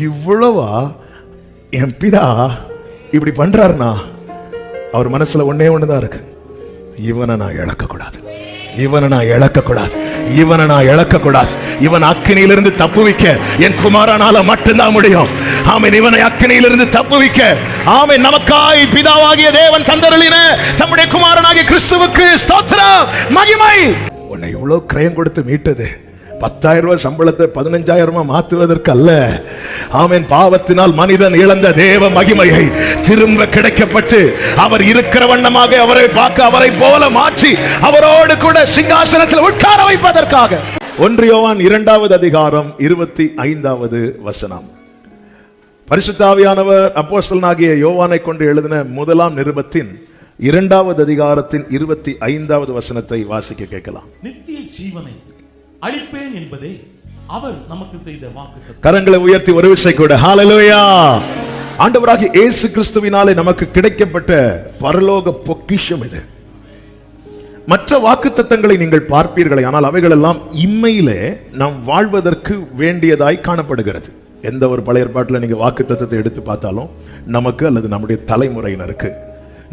இவ்வளவா என் பிதா இப்படி பண்றாருனா அவர் மனசுல ஒன்னே ஒண்ணுதான் இருக்கு, இவனை நான் இழக்க கூடாது, இவனை நான் இழக்க கூடாது, இவனை நான் இழக்க கூடாது. இவன் அக்கினியிலிருந்து தப்புவிக்க என் குமாரனால மட்டும்தான் முடியும். ஆமென். இவனை அக்கினியிலிருந்து தப்புவிக்க ஆமென் நமக்காய் பிதாவாகிய தேவன் தந்தருளின தம்முடைய குமாரனாகிய கிறிஸ்துவுக்கு ஸ்தோத்திரம், மகிமை. உன்னை இவ்வளவு கிரயம் கொடுத்து மீட்டது 10,000 ரூபாய் சம்பளத்தை 15,000 மாற்றுவதற்கு அல்ல. ஆமென். பாவத்தினால் மனிதன் இழந்த தேவ மகிமையை திரும்ப கிடைக்கப்பட்டு அவர் இருக்கிற வண்ணமாக அவரை பார்க்க அவரை போல மாற்றி அவரோடு கூட சிங்காசனத்தில் உட்கார வைப்பதற்காக. 1 யோவான் 2வது அதிகாரம் 25வது வசனம். பரிசுத்த ஆவியானவர் அப்போஸ்தலனாகிய யோவானை கொண்டு எழுதின முதலாம் நிருபத்தின் 2வது அதிகாரத்தின் 25வது வசனத்தை வாசிக்க கேட்கலாம். நித்திய ஜீவனை அளிப்பேன் என்பதே அவர் நமக்கு செய்த வாக்குத்தத்தம். கரங்களை உயர்த்தி ஒரு விசை கூட ஹalleluya. ஆண்டவராகிய இயேசு கிறிஸ்துவினாலே நமக்கு கிடைக்கப்பட்ட பரலோக பொக்கிஷம் இது. மற்ற வாக்குத்தத்தங்களை நீங்கள் பார்ப்பீர்களே, ஆனால் அவைகள் எல்லாம் இம்மையிலே நாம் வாழ்வதற்கு வேண்டியதாய் காணப்படுகிறது. எந்த ஒரு பழைய ஏற்பாட்டில் நீங்க வாக்குத்தத்தத்தை எடுத்து பார்த்தாலும் நமக்கு அல்லது நம்முடைய தலைமுறையினருக்கு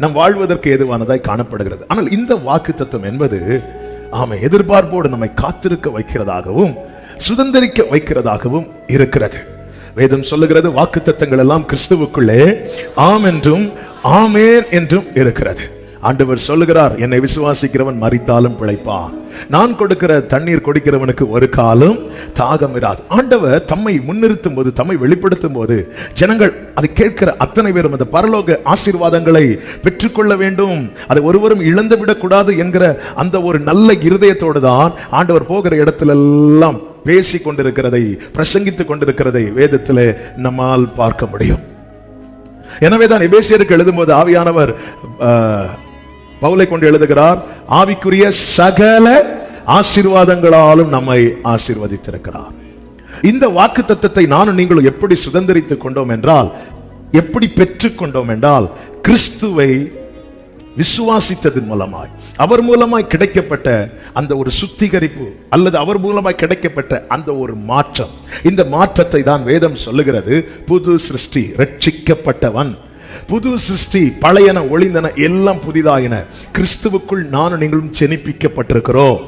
நம் வாழ்வதற்கு ஏதுவானதாய் காணப்படுகிறது. ஆனால் இந்த வாக்குத்தத்தம் என்பது எதிர்பார்ப்போடு நம்மை காத்திருக்க வைக்கிறதாகவும் சுதந்திரிக்க வைக்கிறதாகவும் இருக்கிறது. வேதம் சொல்லுகிறது வாக்குத்தத்தங்கள் எல்லாம் கிறிஸ்துவுக்குள்ளே ஆம் என்றும் ஆமேன் என்றும் இருக்கிறது. ஆண்டவர் சொல்லுகிறார், என்னை விசுவாசிக்கிறவன் மரித்தாலும் பிழைப்பான், நான் கொடுக்கிற தண்ணீர் குடிக்கிறவனுக்கு ஒரு காலம் தாகம் இராது. ஆண்டவர் தம்மை முன்னிறுத்தும் போது, தம்மை வெளிப்படுத்தும் போது ஜனங்கள் அதை கேட்கிற அத்தனை பேரும் அந்த பரலோக ஆசீர்வாதங்களை பெற்றுக்கொள்ள வேண்டும், அதை ஒருவரும் இழந்துவிடக் கூடாது என்கிற அந்த ஒரு நல்ல இருதயத்தோடு தான் ஆண்டவர் போகிற இடத்திலெல்லாம் பேசி கொண்டிருக்கிறதை, பிரசங்கித்துக் கொண்டிருக்கிறதை வேதத்திலே நம்மால் பார்க்க முடியும். எனவேதான் எபேசியருக்கு எழுதும்போது ஆவியானவர் பவுலை கொண்டு எழுதுகிறார், ஆவிக்குரிய சகல ஆசீர்வாதங்களாலும் நம்மை ஆசீர்வதித்திருக்கிறார். இந்த வாக்குத்தத்தத்தை நானும் நீங்களும் எப்படி சுதந்திரித்துக் கொண்டோம் என்றால், எப்படி பெற்றுக் கொண்டோம் என்றால், கிறிஸ்துவை விசுவாசித்ததன் மூலமாய், அவர் மூலமாய் கிடைக்கப்பட்ட அந்த ஒரு சுத்திகரிப்பு அல்லது அவர் மூலமாய் கிடைக்கப்பட்ட அந்த ஒரு மாற்றம். இந்த மாற்றத்தை தான் வேதம் சொல்லுகிறது புது சிருஷ்டி, ரட்சிக்கப்பட்டவன் புது சிருஷ்டி, பழையன ஒளிந்தன எல்லாம் புதிதாயின, கிறிஸ்துவுக்குள் நானும் நீங்களும் ஜெனிப்பிக்கப்பட்டிருக்கிறோம்.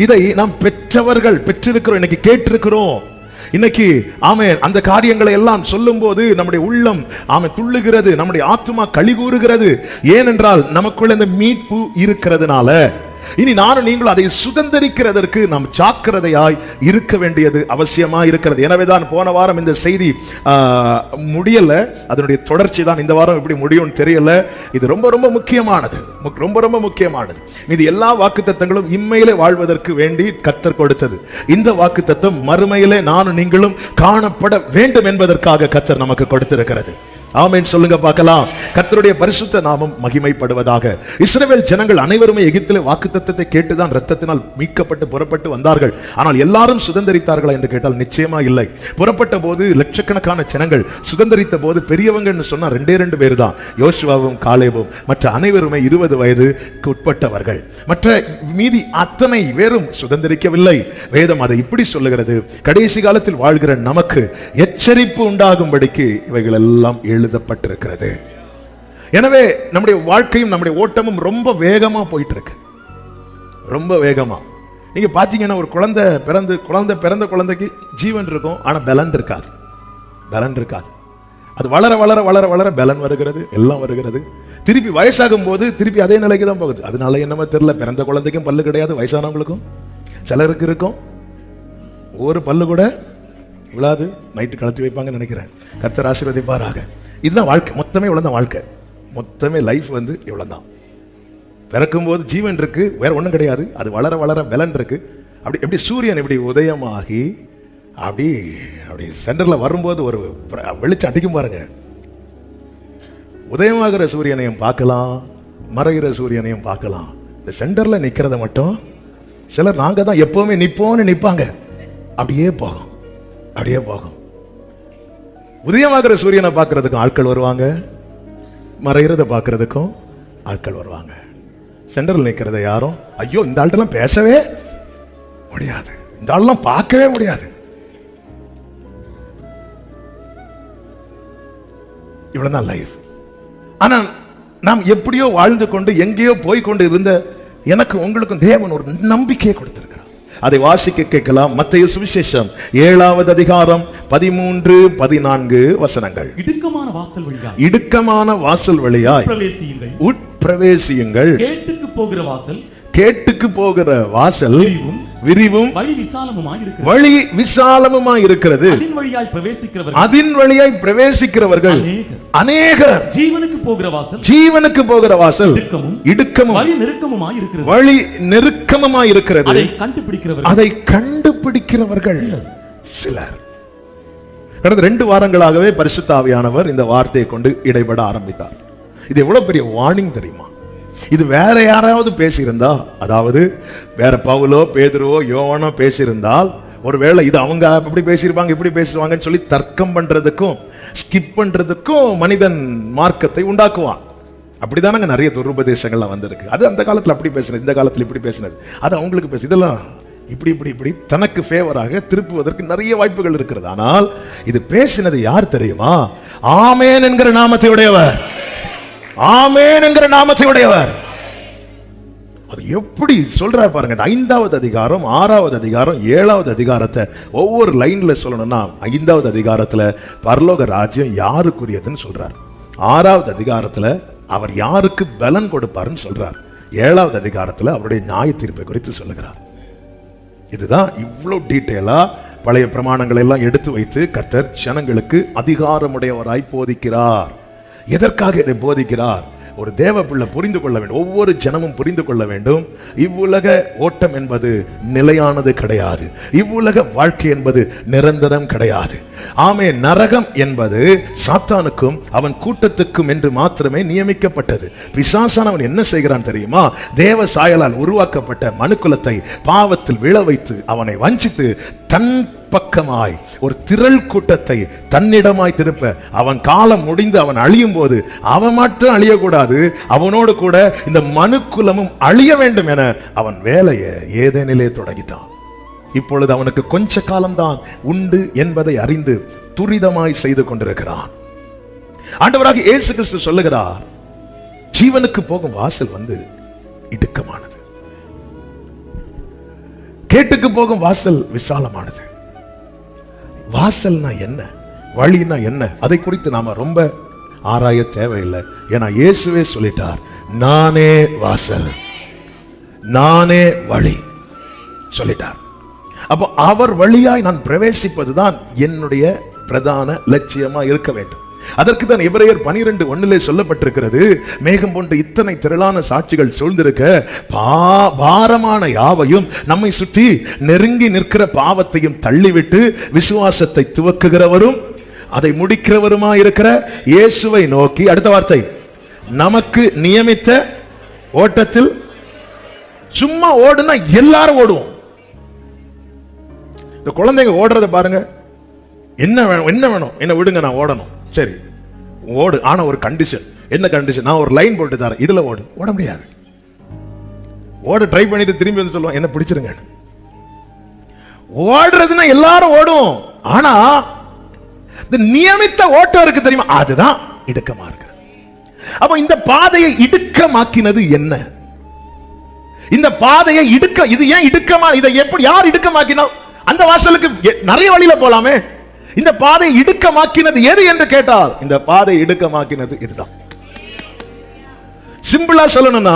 இதை நாம் பெற்றவர்கள் பெற்றிருக்கிறோம், இன்னைக்கு கேட்டிருக்கிறோம். இன்னைக்கு ஆமென் அந்த காரியங்களை எல்லாம் சொல்லும் போது நம்முடைய உள்ளம் ஆமென் துள்ளுகிறது, நம்முடைய ஆத்துமா களி கூறுகிறது. ஏனென்றால் நமக்குள்ள இந்த மீட்பு இருக்கிறதுனால. இனி நானும் நீங்களும் அதை சுதந்திரிக்கிறதற்கு நாம் ஜாக்கிரதையாய் இருக்க வேண்டியது அவசியமா இருக்கிறது. எனவேதான் போன வாரம் இந்த செய்தி முடியல, அதனுடைய தொடர்ச்சி தான் இந்த வாரம் எப்படி முடியும்னு தெரியல. இது ரொம்ப ரொம்ப முக்கியமானது, ரொம்ப ரொம்ப முக்கியமானது. இது எல்லா வாக்குத்தத்தங்களும் இம்மையிலே வாழ்வதற்கு வேண்டி கர்த்தர் கொடுத்தது. இந்த வாக்குத்தத்தம் மறுமையிலே நானும் நீங்களும் காணப்பட வேண்டும் என்பதற்காக கர்த்தர் நமக்கு கொடுத்திருக்கிறது. ஆமென் சொல்லுங்க பார்க்கலாம். கர்த்தருடைய பரிசுத்த நாமம் மகிமைப்படுவதாக. இஸ்ரவேல் ஜனங்கள் அனைவருமே எகிப்திலே வாக்குத்தத்தத்தை கேட்டுதான் இரத்தத்தினால் மீட்கப்பட்டு புறப்பட்டு வந்தார்கள். ஆனால் எல்லாரும் சுதந்திரித்தார்களா என்று கேட்டால் நிச்சயமா இல்லை. புறப்பட்ட போது லட்சக்கணக்கான ஜனங்கள், சுதந்திரித்த போது பெரியவங்கன்னு சொன்னா 2 பேர் தான், யோசுவாவும் காலேபும். மற்ற அனைவருமே 20 வயதுக்கு உட்பட்டவர்கள். மற்ற மீதி அத்தனை பேரும் சுதந்திரிக்கவில்லை. வேதம் அதை இப்படி சொல்லுகிறது, கடைசி காலத்தில் வாழ்கிற நமக்கு எச்சரிப்பு உண்டாகும்படிக்கு இவைகள் எல்லாம் எழுதப்பட்டிருக்கிறது. எனவே நம்முடைய வாழ்க்கையும் நம்முடைய ஓட்டமும் ரொம்ப வேகமா போயிட்டு இருக்கு, ரொம்ப வேகமா. நீங்க பாத்தீங்கன்னா ஒரு குழந்தை பிறந்த குழந்தைக்கு ஜீவன் இருக்கும், ஆனா பலன் இருக்காது, பலன் இருக்காது. அது வளர வளர வளர வளர பலன் வருகிறது, எல்லாம் வருகிறது. திருப்பி வயசாகும் போது திருப்பி அதே நிலைக்கு தான் போகுது. அதனால என்னமோ தெரியல, பிறந்த குழந்தைக்கும் பல்லு கிடையாது, வயசானவங்களுக்கும் சிலருக்கு இருக்கும், ஒரு பல்லு கூட விழாது, நைட்டு கலத்தி வைப்பாங்கன்னு நினைக்கிறேன். கர்த்தர் ஆசீர்வதிப்பாராக. இதுதான் வாழ்க்கை, மொத்தமே இவ்வளவுதான் வாழ்க்கை, மொத்தமே லைஃப் வந்து இவ்வளவுதான். பிறக்கும் போது ஜீவன் இருக்கு, வேற ஒன்றும் கிடையாது. அது வளர வளர பலன் இருக்கு. அப்படி எப்படி சூரியன் இப்படி உதயமாகி அப்படி அப்படி சென்டர்ல வரும்போது ஒரு வெளிச்சம் அடிக்கும் பாருங்க. உதயமாகிற சூரியனையும் பார்க்கலாம், மறைகிற சூரியனையும் பார்க்கலாம். இந்த சென்டர்ல நிக்கிறத மட்டும் சிலர் நாங்க தான் எப்பவுமே நிப்போம்னு நிப்பாங்க. அப்படியே போகும், அப்படியே போகும். உதயமாகிற சூரியனை பார்க்கறதுக்கும் ஆட்கள் வருவாங்க, மறைகிறத பார்க்கறதுக்கும் ஆட்கள் வருவாங்க. சென்டரில் நிற்கிறத யாரும் ஐயோ இந்த ஆள்கிட்டலாம் பேசவே முடியாது, இந்த ஆள்லாம் பார்க்கவே முடியாது. இவ்வளவுதான் லைஃப். ஆனா நாம் எப்படியோ வாழ்ந்து கொண்டு எங்கேயோ போய் கொண்டு இருந்த எனக்கு உங்களுக்கும் தேவன் ஒரு நம்பிக்கையை கொடுத்திருக்கிறார். அதை வாசிக்க கேட்கலாம். மத்தேயு சுவிசேஷம் 7வது அதிகாரம் 13, 14 வசனங்கள். இடுக்கமான வாசல் வழியாய், இடுக்கமான வாசல் வழியாய் பிரவேசியுங்கள். உட்பிரவேசியுங்கள். கேட்டுக்கு போகிற வாசல், கேட்டுக்கு போகிற வாசல் விரிவும் வழி விசாலமுமாய் இருக்கிறது. வழி விசாலமுமாய் இருக்கிறது. அதின் வழியாய் பிரவேசிக்கிறவர்கள், அதின் வழியாய் பிரவேசிக்கிறவர்கள் அநேகர். ஜீவனுக்கு போகிற வாசல், ஜீவனுக்கு போகிற வாசல் இடுக்கமும் வழி நெருக்கமுமாய் இருக்கிறது. வழி நெருக்கமுமாய் இருக்கிறது. அதை கண்டுபிடிக்கிறவர்கள், அதை கண்டுபிடிக்கிறவர்கள் சிலர். கடந்த 2 வாரங்களாகவே பரிசுத்த ஆவியானவர் இந்த வார்த்தையை கொண்டு இடைபட ஆரம்பித்தார். இது எவ்வளவு பெரிய வார்னிங் தெரியுமா? இது வேற யாராவது பேசியிருந்தா, அதாவது வேற பவுலோ பேதுருவோ யோவானோ பேசியிருந்தால், ஒருவேளை இது அவங்க இப்படி பேசியிருப்பாங்க இப்படி பேசுவாங்கன்னு சொல்லி தர்க்கம் பண்றதுக்கும் ஸ்கிப் பண்றதுக்கும் மனிதன் மார்க்கத்தை உண்டாக்குவான். அப்படிதானங்க நிறைய துருபதேசங்கள்லாம் வந்திருக்கு. அது அந்த காலத்துல அப்படி பேசினது, இந்த காலத்துல இப்படி பேசினது, அது அவங்களுக்கு பேசு, இதெல்லாம் இப்படி இப்படி இப்படி தனக்கு ஃபேவராக திருப்புவதற்கு நிறைய வாய்ப்புகள் இருக்கிறது. ஆனால் இது பேசினது யார் தெரியுமா? ஆமென் என்கிற நாமத்தை உடையவர். ஆமென் என்கிற நாமத்தை உடையவர். அது எப்படி சொல்றார் பாருங்க. 5வது அதிகாரம், 6வது அதிகாரம், 7வது அதிகாரத்தை ஒவ்வொரு லைன்ல சொல்லணும்னா, 5வது அதிகாரத்துல பரலோக ராஜ்யம் யாருக்குரியதுன்னு சொல்றார். 6வது அதிகாரத்துல அவர் யாருக்கு பலன் கொடுப்பாருன்னு சொல்றார். 7வது அதிகாரத்துல அவருடைய நியாய தீர்ப்பை குறித்து சொல்லுகிறார். இதுதான் இவ்வளவு டீட்டெயிலா பழைய பிரமாணங்களை எல்லாம் எடுத்து வைத்து கர்த்தர் ஜனங்களுக்கு அதிகாரமுடையவராய் போதிக்கிறார். எதற்காக இதை போதிக்கிறார்? ஒரு தேவ பிள்ளை புரிந்து கொள்ள வேண்டும், ஒவ்வொரு ஜனமும் புரிந்து கொள்ள வேண்டும், இவ்வுலக ஓட்டம் என்பது நிலையானது கிடையாது. இவ்வுலக வாழ்க்கை என்பது நிரந்தரம் கிடையாது. ஆமே, நரகம் என்பது சாத்தானுக்கும் அவன் கூட்டத்துக்கும் என்று மாத்திரமே நியமிக்கப்பட்டது. பிசாசானவன் என்ன செய்கிறான் தெரியுமா? தேவ சாயலால் உருவாக்கப்பட்ட மனுக்குலத்தை பாவத்தில் விழ வைத்து அவனை வஞ்சித்து தன் பக்கமாய் ஒரு திரள் கூட்டத்தை தன்னிடமாய் திருப்ப, அவன் காலம் முடிந்து அவன் அழியும் போது அவன் மட்டும் அழியக்கூடாது, அவனோடு கூட இந்த மனுக்குலமும் அழிய வேண்டும் என அவன் வேலையை ஏதேனிலே தொடங்கிட்டான். இப்பொழுது அவனுக்கு கொஞ்ச காலம்தான் உண்டு என்பதை அறிந்து துரிதமாய் செய்து கொண்டிருக்கிறான். ஆண்டவராக இயேசு கிறிஸ்து சொல்லுகிறார், ஜீவனுக்கு போகும் வாசல் இடுக்கமானது, கேட்டுக்கு போகும் வாசல் விசாலமானது. வாசல்னா என்ன, வழினா என்ன, அதை குறித்து நாம ரொம்ப ஆராய தேவையில்லை. ஏன்னா இயேசுவே சொல்லிட்டார், நானே வாசல், நானே வழி சொல்லிட்டார். அப்போ அவர் வழியாய் நான் பிரவேசிப்பதுதான் என்னுடைய பிரதான லட்சியமா இருக்க வேண்டும். அதற்கு தான் எபிரேயர் 12:1 சொல்லப்பட்டிருக்கிறது, மேகம் போன்ற இத்தனை திரளான சாட்சிகள் சூழ்ந்திருக்க பாரமான யாவையும் நம்மை சுற்றி நெருங்கி நிற்கிற பாவத்தையும் தள்ளிவிட்டு விசுவாசத்தை துவக்குகிறவரும் அதை முடிக்கிறவருமா இருக்கிற இயேசுவை நோக்கி, அடுத்த வார்த்தை, நமக்கு நியமித்த ஓட்டத்தில். சும்மா ஓடுனா எல்லாரும் ஓடுவோம். இந்த குழந்தைங்க ஓடுறத பாருங்க, என்ன வேணும் என்ன வேணும், என்ன விடுங்க நான் ஓடணும், சரி ஓடு. ஆனா ஒரு கண்டிஷன். என்ன கண்டிஷன்? நான் ஒரு லைன் போட்டு தரேன், இதுல ஓடு. ஓட முடியாது. ஓட ட்ரை பண்ணிட்டு திரும்பி வந்து சொல்லுவோம், என்ன பிடிச்சிருங்க. ஓடுறதுன்னா எல்லாரும் ஓடும், ஆனா இந்த நியமித்த ஓட்டம் இருக்கு தெரியுமா, அதுதான் இடுக்கமா இருக்கு. அப்ப இந்த பாதையை இடுக்கமாக்கினது என்ன? இந்த பாதையை இது ஏன் இடுக்கமா? இதை எப்படி யார் இடுக்கமாக்கினா? அந்த வாசலுக்கு நிறைய வழியில போலாமே. இந்த பாதை இடுக்கமாக்கினது எது என்று கேட்டால், இந்த பாதை இடுக்கமாக்கினது இதுதான். சிம்பிளா சொல்லணும்னா,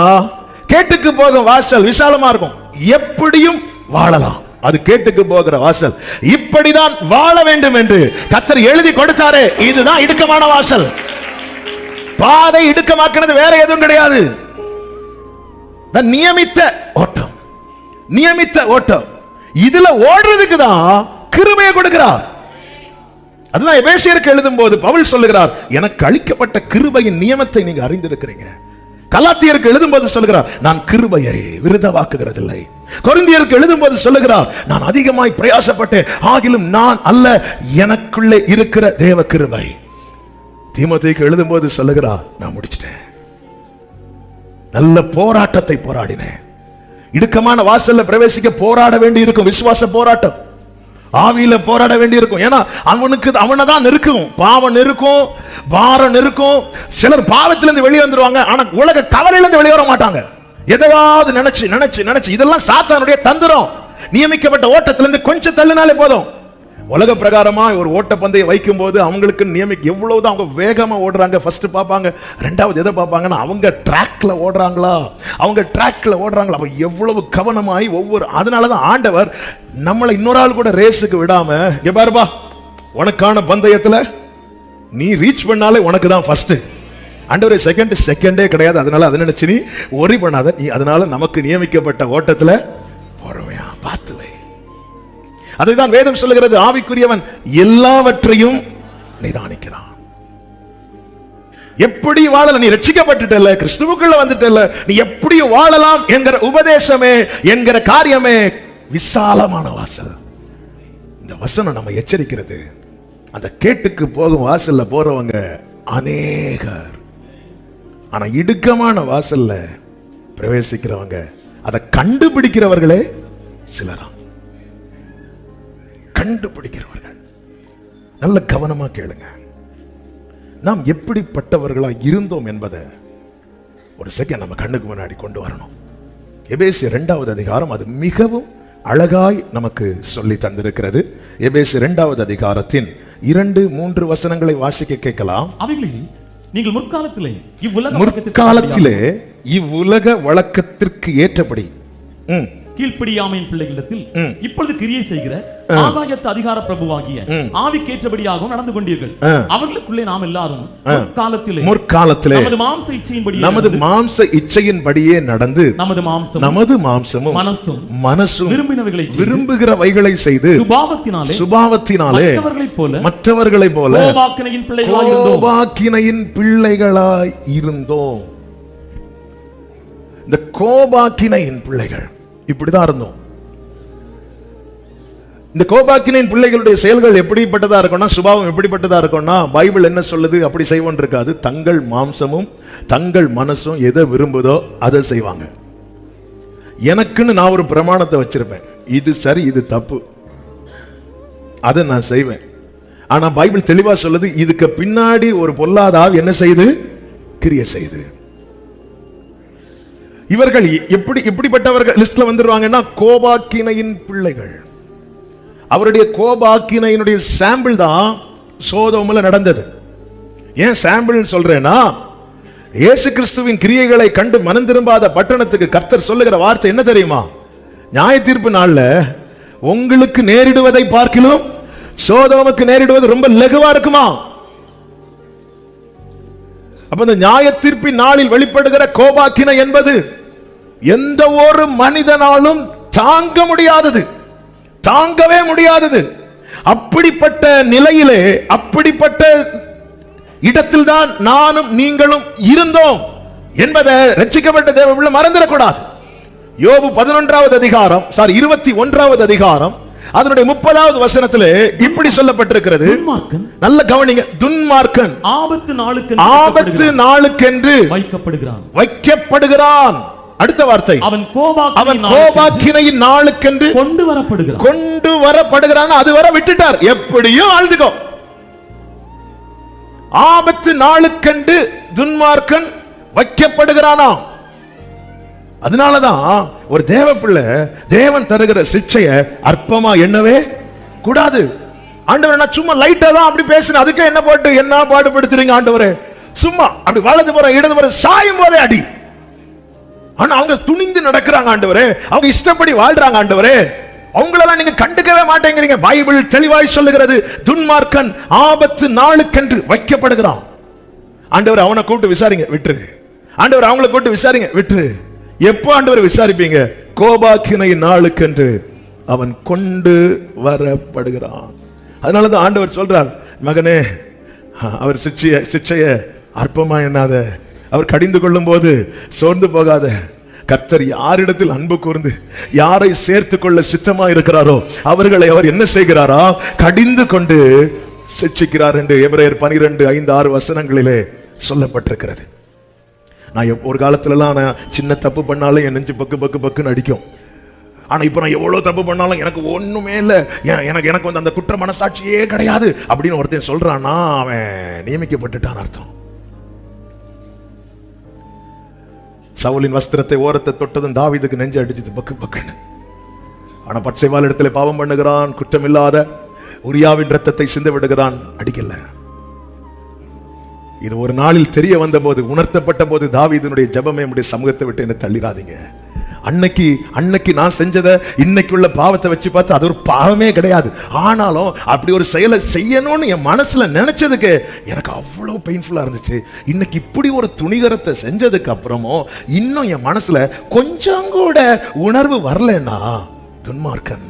கேட்டுக்கு போகும் வாசல் விசாலமா இருக்கும், எப்படியும் வாழலாம். அது கேட்டுக்கு போகிற வாசல். இப்படிதான் வாழ வேண்டும் என்று கர்த்தர் எழுதி கொடுத்தாரே, இதுதான் இடுக்கமான வாசல். பாதை இடுக்கமாக்கினது வேற எதுவும் கிடையாது. நியமித்த ஓட்டம், நியமித்த ஓட்டம். இதுல ஓடுறதுக்கு தான் கிருபையை கொடுக்கிறார். அதுதான் எபேசியருக்கு எழுதும் போது பவுல் சொல்லுகிறார், எனக்கு அளிக்கப்பட்ட கிருபையின் நியமத்தை நீங்க அறிந்திருக்கிறீங்க. கலாத்தியருக்கு எழுதும் போது சொல்லுகிறார், நான் கிருபையை விருதவாக்குகிறதில்லை. கொரிந்தியருக்கு எழுதும் போது சொல்லுகிறார், நான் அதிகமாய் பிரயாசப்பட்டேன், ஆகிலும் நான் அல்ல, எனக்குள்ளே இருக்கிற தேவ கிருபை. தீமோத்தேயுக்கு எழுதும் போது சொல்லுகிறார், நான் முடிச்சிட்டேன், நல்ல போராட்டத்தை போராடினேன். இடுக்கமான வாசல்ல பிரவேசிக்க போராட வேண்டி இருக்கும், விசுவாச போராட்டம். ஆவியில போராட வேண்டி இருக்கும். ஏன்னா அவனை தான் நெருக்கும், பாவம் நெருக்கும், பாரம் நெருக்கும். சிலர் பாவத்திலிருந்து வெளியே வந்துருவாங்க, ஆனா உலக கவலையிலிருந்து வெளியே வர மாட்டாங்க. எதையாவது நினைச்சு நினைச்சு நினைச்சு, இதெல்லாம் சாத்தானுடைய தந்திரம். நியமிக்கப்பட்ட ஓட்டத்திலிருந்து கொஞ்சம் தள்ளினாலே போதும். உலக பிரகாரமா ஒரு ஓட்ட பந்தயம் வைக்கும் போது அவங்களுக்கு எவ்வளவுதான் அவங்க வேகமா ஓடுறாங்க ஃபர்ஸ்ட் பார்ப்பாங்க. ரெண்டாவது எதை பார்ப்பாங்கன்னா அவங்க ட்ராக்ல ஓடுறாங்களா, அப்ப எவ்வளவு கவனமாய் ஒவ்வொரு. அதனாலதான் ஆண்டவர் நம்மளை இன்னொரு ஆள் கூட ரேஸுக்கு விடாம, இங்க பாருப்பா, உனக்கான பந்தயத்துல நீ ரீச் பண்ணாலே உனக்கு தான் ஃபர்ஸ்ட். ஆண்டவரே செகண்டே கிடையாது. அதனால அதை நினைச்சு நீ ஒரி பண்ணாத. நீ அதனால நமக்கு நியமிக்கப்பட்ட ஓட்டத்துல போறவையா பார்த்துவே. அதுதான் வேதம் சொல்லுகிறது, ஆவிக்குரியவன் எல்லாவற்றையும் நிதானிக்கிறான். எப்படி வாழலாம், நீ ரட்சிக்கப்பட்டுட்டல, கிறிஸ்துவுக்குள்ள வந்துட்டல, நீ எப்படி வாழலாம் என்கிற உபதேசமே, என்கிற காரியமே விசாலமான வாசல். இந்த வசனம் நம்ம எச்சரிக்கிறது. அந்த கேட்டுக்கு போகும் வாசல்ல போறவங்க அநேகர், ஆனா இடுக்கமான வாசல்ல பிரவேசிக்கிறவங்க, அதை கண்டுபிடிக்கிறவர்களே சிலராம். கண்டுபிடிக்கிறவர்கள். நல்ல கவனமா கேளுங்க. நாம் எப்படிப்பட்டவர்களா இருந்தோம் என்பதை ஒரு செகண்ட் நம்ம கண்ணுக்கு முன்னாடி கொண்டு வரணும். எபேசியர் 2வது அதிகாரம் அது மிகவும் அழகாய் நமக்கு சொல்லி தந்திருக்கிறது. எபேசியர் 2வது அதிகாரத்தின் 2-3 வசனங்களை வாசிக்க கேட்கலாம். அவைகளில் நீங்கள் முற்காலத்திலே இவ்வுலக வழக்கத்திற்கு ஏற்றபடி கீழ்ப்படியாமையின் பிள்ளைகளிடத்தில் இப்பொழுது கிரியை செய்கிற ஆகாயத்து அதிகார பிரபுவாகிய ஆவிக்கேற்றபடியாகவும் நடந்து கொண்டீர்கள். அவர்களுக்குள்ளே நாம் எல்லாரும் முற்காலத்திலே நமது மாம்ச இச்சையின்படியே நடந்து நமது மாம்சமும் மனசும் விரும்புகிறவைகளை செய்து சுபாவத்தினாலே மற்றவர்களைப் போல கோபாக்கினையின் பிள்ளைகளாய் இருந்தோம். இந்த கோபாக்கினையின் பிள்ளைகள் இப்படிதான் இருந்தோம். இந்த கோபாக்கினின் பிள்ளைகளுடைய செயல்கள் எப்படிப்பட்டதா இருக்கும்னா, சுபாவம் எப்படிப்பட்டதா இருக்கும்னா, பைபிள் என்ன சொல்லுது அப்படி செய்வோம் இருக்காது. தங்கள் மாம்சமும் தங்கள் மனசும் எதை விரும்புதோ அதை செய்வாங்க. எனக்குன்னு நான் ஒரு பிரமாணத்தை வச்சிருப்பேன், இது சரி இது தப்பு, அதை நான் செய்வேன். ஆனா பைபிள் தெளிவா சொல்லுது, இதுக்கு பின்னாடி ஒரு பொல்லாத ஆவி என்ன செய்து கிரியை செய்து. இவர்கள் எப்படிப்பட்டவர்கள் லிஸ்ட்ல வந்துருவாங்கன்னா, கோபாக்கினையின் பிள்ளைகள். அவருடைய கோபாக்கினையினுடைய சாம்பிள் தான் சோதோமில் நடந்தது. ஏன் சாம்பிள் சொல்றேன்னா, இயேசு கிறிஸ்துவின் கிரியைகளை கண்டு மனம் திரும்பாத பட்டணத்துக்கு கர்த்தர் சொல்லுகிற வார்த்தை என்ன தெரியுமா? நியாய தீர்ப்பு நாள்ல உங்களுக்கு நேரிடுவதை பார்க்கிலும் சோதோமுக்கு நேரிடுவது ரொம்ப லகுவா இருக்குமா? அப்ப இந்த நியாய தீர்ப்பின் நாளில் வெளிப்படுகிற கோபாக்கினை என்பது எந்த ஒரு மனிதனாலும் தாங்கவே முடியாதது. அப்படிப்பட்ட நிலையிலே, அப்படிப்பட்ட இடத்தில் தான் நானும் நீங்களும் இருந்தோம் என்பதை ரட்சிக்கப்பட்ட தேவ பிள்ளை மறந்துடக்கூடாது. யோபு 11வது அதிகாரம் 21வது அதிகாரம் அதனுடைய 30வது வசனத்திலே இப்படி சொல்லப்பட்டிருக்கிறது. நல்ல கவனிங்க. துன்மார்க்கன் ஆபத்து நாளுக்கென்று வைக்கப்படுகிறான். அடுத்த வார்த்தை, அவன் கோபாக்கினையின் நாளுக்கென்று கொண்டு வரப்படுகிறான். அதுவரை விட்டுட்டார், எப்படியும் ஆழ்ந்துக்கோ. ஆபத்து நாளுக்கென்று துன்மார்க்கன் வைக்கப்படுகிறானா. அதனாலதான் ஒரு தேவ பிள்ளை தேவன் தருகிற சிக்ஷையை அற்பமா எண்ணவே கூடாது. ஆண்டவர், நான் சும்மா லைட்டா தான் அப்படி பேசுறேன், அதுக்கு என்ன போட்டு என்ன பாடுபடுத்துறீங்க ஆண்டவரே? சும்மா அப்படி வலது புறம் இடது புறம் சாயும் போதே அடி. ஆனா அவங்க துணிந்து நடக்கிறாங்க ஆண்டவரே, அவங்க இஷ்டப்படி வாழ்றாங்க ஆண்டவரே, அவங்களெல்லாம் நீங்க கண்டுக்கவே மாட்டேங்கிறீங்க. பைபிள் தெளிவாய் சொல்லுகிறது, துன்மார்க்கன் ஆபத்து நாளுக்கென்று வைக்கப்படுகிறான். ஆண்டவர் அவனை கூப்பிட்டு விசாரிங்க, விட்டுரு. ஆண்டவர் அவங்களை கூப்பிட்டு விசாரிங்க, விட்டுரு. எப்போ ஆண்டவர் விசாரிப்பீங்க? கோபாக்கினையின் நாளுக்கென்று அவன் கொண்டு வரப்படுகிறான். அதனாலதான் ஆண்டவர் சொல்றார், மகனே, அவர் சிக்ஷைய அற்பமா எண்ணாத, அவர் கடிந்து கொள்ளும் போது சோர்ந்து போகாத. கர்த்தர் யாரிடத்தில் அன்பு கூர்ந்து யாரை சேர்த்து கொள்ள சித்தமா இருக்கிறாரோ அவர்களை அவர் என்ன செய்கிறாரா? கடிந்து கொண்டு சிக்ஷிக்கிறார் என்று எபிரேயர் 12:5-6 வசனங்களிலே சொல்லப்பட்டிருக்கிறது. நான் ஒரு காலத்துலலாம் நான் சின்ன தப்பு பண்ணாலும் என் நெஞ்சு பக்கு பக்கு பக்குன்னு அடிக்கும். ஆனா இப்ப நான் எவ்வளவு தப்பு பண்ணாலும் எனக்கு ஒண்ணுமே இல்ல, எனக்கு வந்து அந்த குற்ற மனசாட்சியே கிடையாது அப்படின்னு ஒருத்தன் சொல்றான்னா அவன் நியமிக்கப்பட்டுட்டான் அர்த்தம். சவுலின் வஸ்திரத்தை ஓரத்தை தொட்டதும் தாவீதுக்கு நெஞ்சு அடிச்சது பக்கு பக்குன்னு. ஆனா பட்சைவால் இடத்துல பாவம் பண்ணுகிறான், குற்றமில்லாத உரியாவின் ரத்தத்தை சிந்த விடுகிறான், அடிக்கல. இது ஒரு நாளில் தெரிய வந்த போது, உணர்த்தப்பட்ட போது தாவீதுனுடைய ஜெபமே நம்முடைய சமூகத்தை விட்டு என்ன தள்ளிராதீங்க. அன்னைக்கு நான் செஞ்சதை இன்னைக்குள்ள பாவத்தை வச்சு பார்த்து அது ஒரு பாவமே கிடையாது. ஆனாலும் அப்படி ஒரு செயலை செய்யணும்னு என் மனசுல நினைச்சதுக்கு எனக்கு அவ்வளவு பெயின்ஃபுல்லா இருந்துச்சு. இன்னைக்கு இப்படி ஒரு துணிகரத்தை செஞ்சதுக்கு அப்புறமும் இன்னும் என் மனசுல கொஞ்சம் கூட உணர்வு வரலன்னா துன்மார்க்கன்.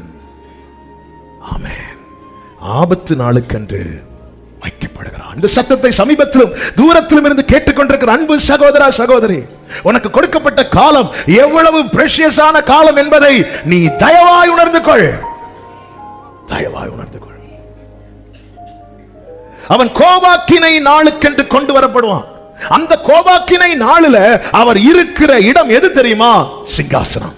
ஆமென். ஆபத்து நாளுக்கென்று வைக்கப்படுகிறான். இந்த சத்தத்தை சமீபத்திலும் தூரத்திலும் இருந்து கேட்டுக்கொண்டிருக்கிற அன்பு சகோதரா சகோதரி, உனக்கு கொடுக்கப்பட்ட காலம் எவ்வளவு பிரஷியஸான காலம் என்பதை நீ தயவாய் உணர்ந்து கொள். தயவாய் உணர்ந்து கொள். அவன் கோபாக்கினை நாளுக்கென்று கொண்டு வரப்படுவான். அந்த கோபாக்கினை நாளில அவர் இருக்கிற இடம் எது தெரியுமா? சிங்காசனம்.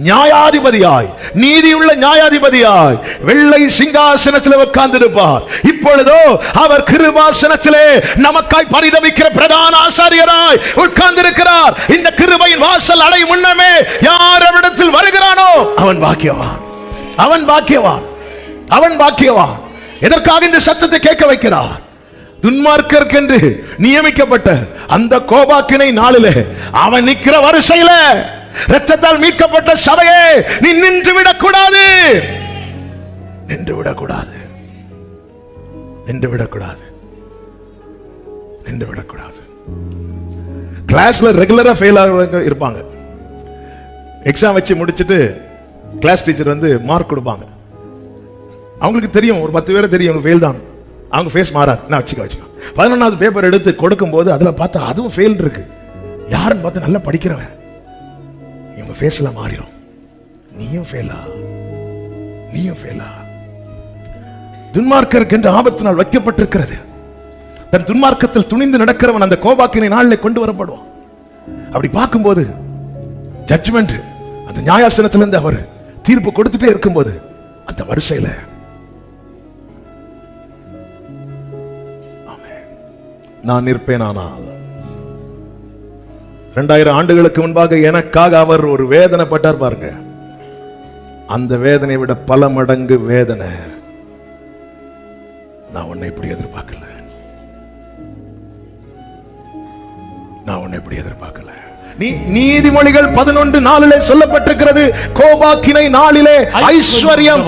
நியாயாதிபதியாய், நீதியுள்ள நியாயாதிபதியாய் வெள்ளை சிங்காசனத்தில் உட்கார்ந்திருப்பார். இப்பொழுதோ அவர் கிருபாசனத்திலே நமக்காய் பரிதபிக்கிற பிரதான ஆசாரியராய் உட்கார்ந்திருக்கிறார். இந்த கிருபையின் வாசல் அடையும் முன்னமே யார் அவரிடத்தில் வருகிறானோ அவன் பாக்கியவான், அவன் பாக்கியவான், அவன் பாக்கியவான். எதற்காக இந்த சத்தத்தை கேட்க வைக்கிறார்? துன்மார்க்கர்க்கென்று நியமிக்கப்பட்ட அந்த கோபாக்கினை நாளிலே அவன் நிற்கிற வரிசையில இரத்தத்தால் மீட்கப்பட்ட சபையே, நீ நின்று விடக்கூடாது, நின்று விடக்கூடாது, நின்று விடக்கூடாது, நின்று விடக்கூடாது. கிளாஸ்ல ரெகுலரா ஃபெயில் ஆகிறவங்க இருப்பாங்க. எக்ஸாம் வச்சு முடிச்சிட்டு கிளாஸ் டீச்சர் வந்து மார்க் கொடுப்பாங்க. அவங்களுக்கு தெரியும், ஒரு 10 பேரை தெரியும் அவங்க ஃபெயில் தான். அவங்க ஃபேஸ் மாறாது. நான் வச்சுக்கோ 11வது பேப்பர் எடுத்து கொடுக்கும் போது அதுல பார்த்தா அதுவும் ஃபெயில் இருக்கு. யாருன்னு பார்த்து நல்லா படிக்கிறவன், இவங்க ஃபேஸ்ல மாறிடும். நீயும் ஃபெயிலா, நீயும் ஃபெயிலா. துன்மார்க்கருக்கு என்று ஆபத்து நாள் வைக்கப்பட்டிருக்கிறது. தன் துன்மார்க்கத்தில் துணிந்து நடக்கிறவன் அந்த கோபாக்கினை நாளில் கொண்டு வரப்படுவான். அப்படி பார்க்கும்போது ஜட்ஜ்மெண்ட், அந்த நியாயாசனத்திலிருந்து அவர் தீர்ப்பு கொடுத்துட்டே இருக்கும்போது அந்த வரிசையில நான் நிற்பேனானால் 2000 ஆண்டுகளுக்கு முன்பாக எனக்காக அவர் ஒரு வேதனை பட்டார் பாருங்க. அந்த வேதனை விட பல மடங்கு வேதனை நான் உன்னை இப்படி எதிர்பார்க்கல, நான் உன்னை இப்படி எதிர்பார்க்கல. நீதிமொழிகள் 11:4 சொல்லப்பட்டிருக்கிறது, கோபாக்கினை நாளிலே ஐஸ்வர்யம்.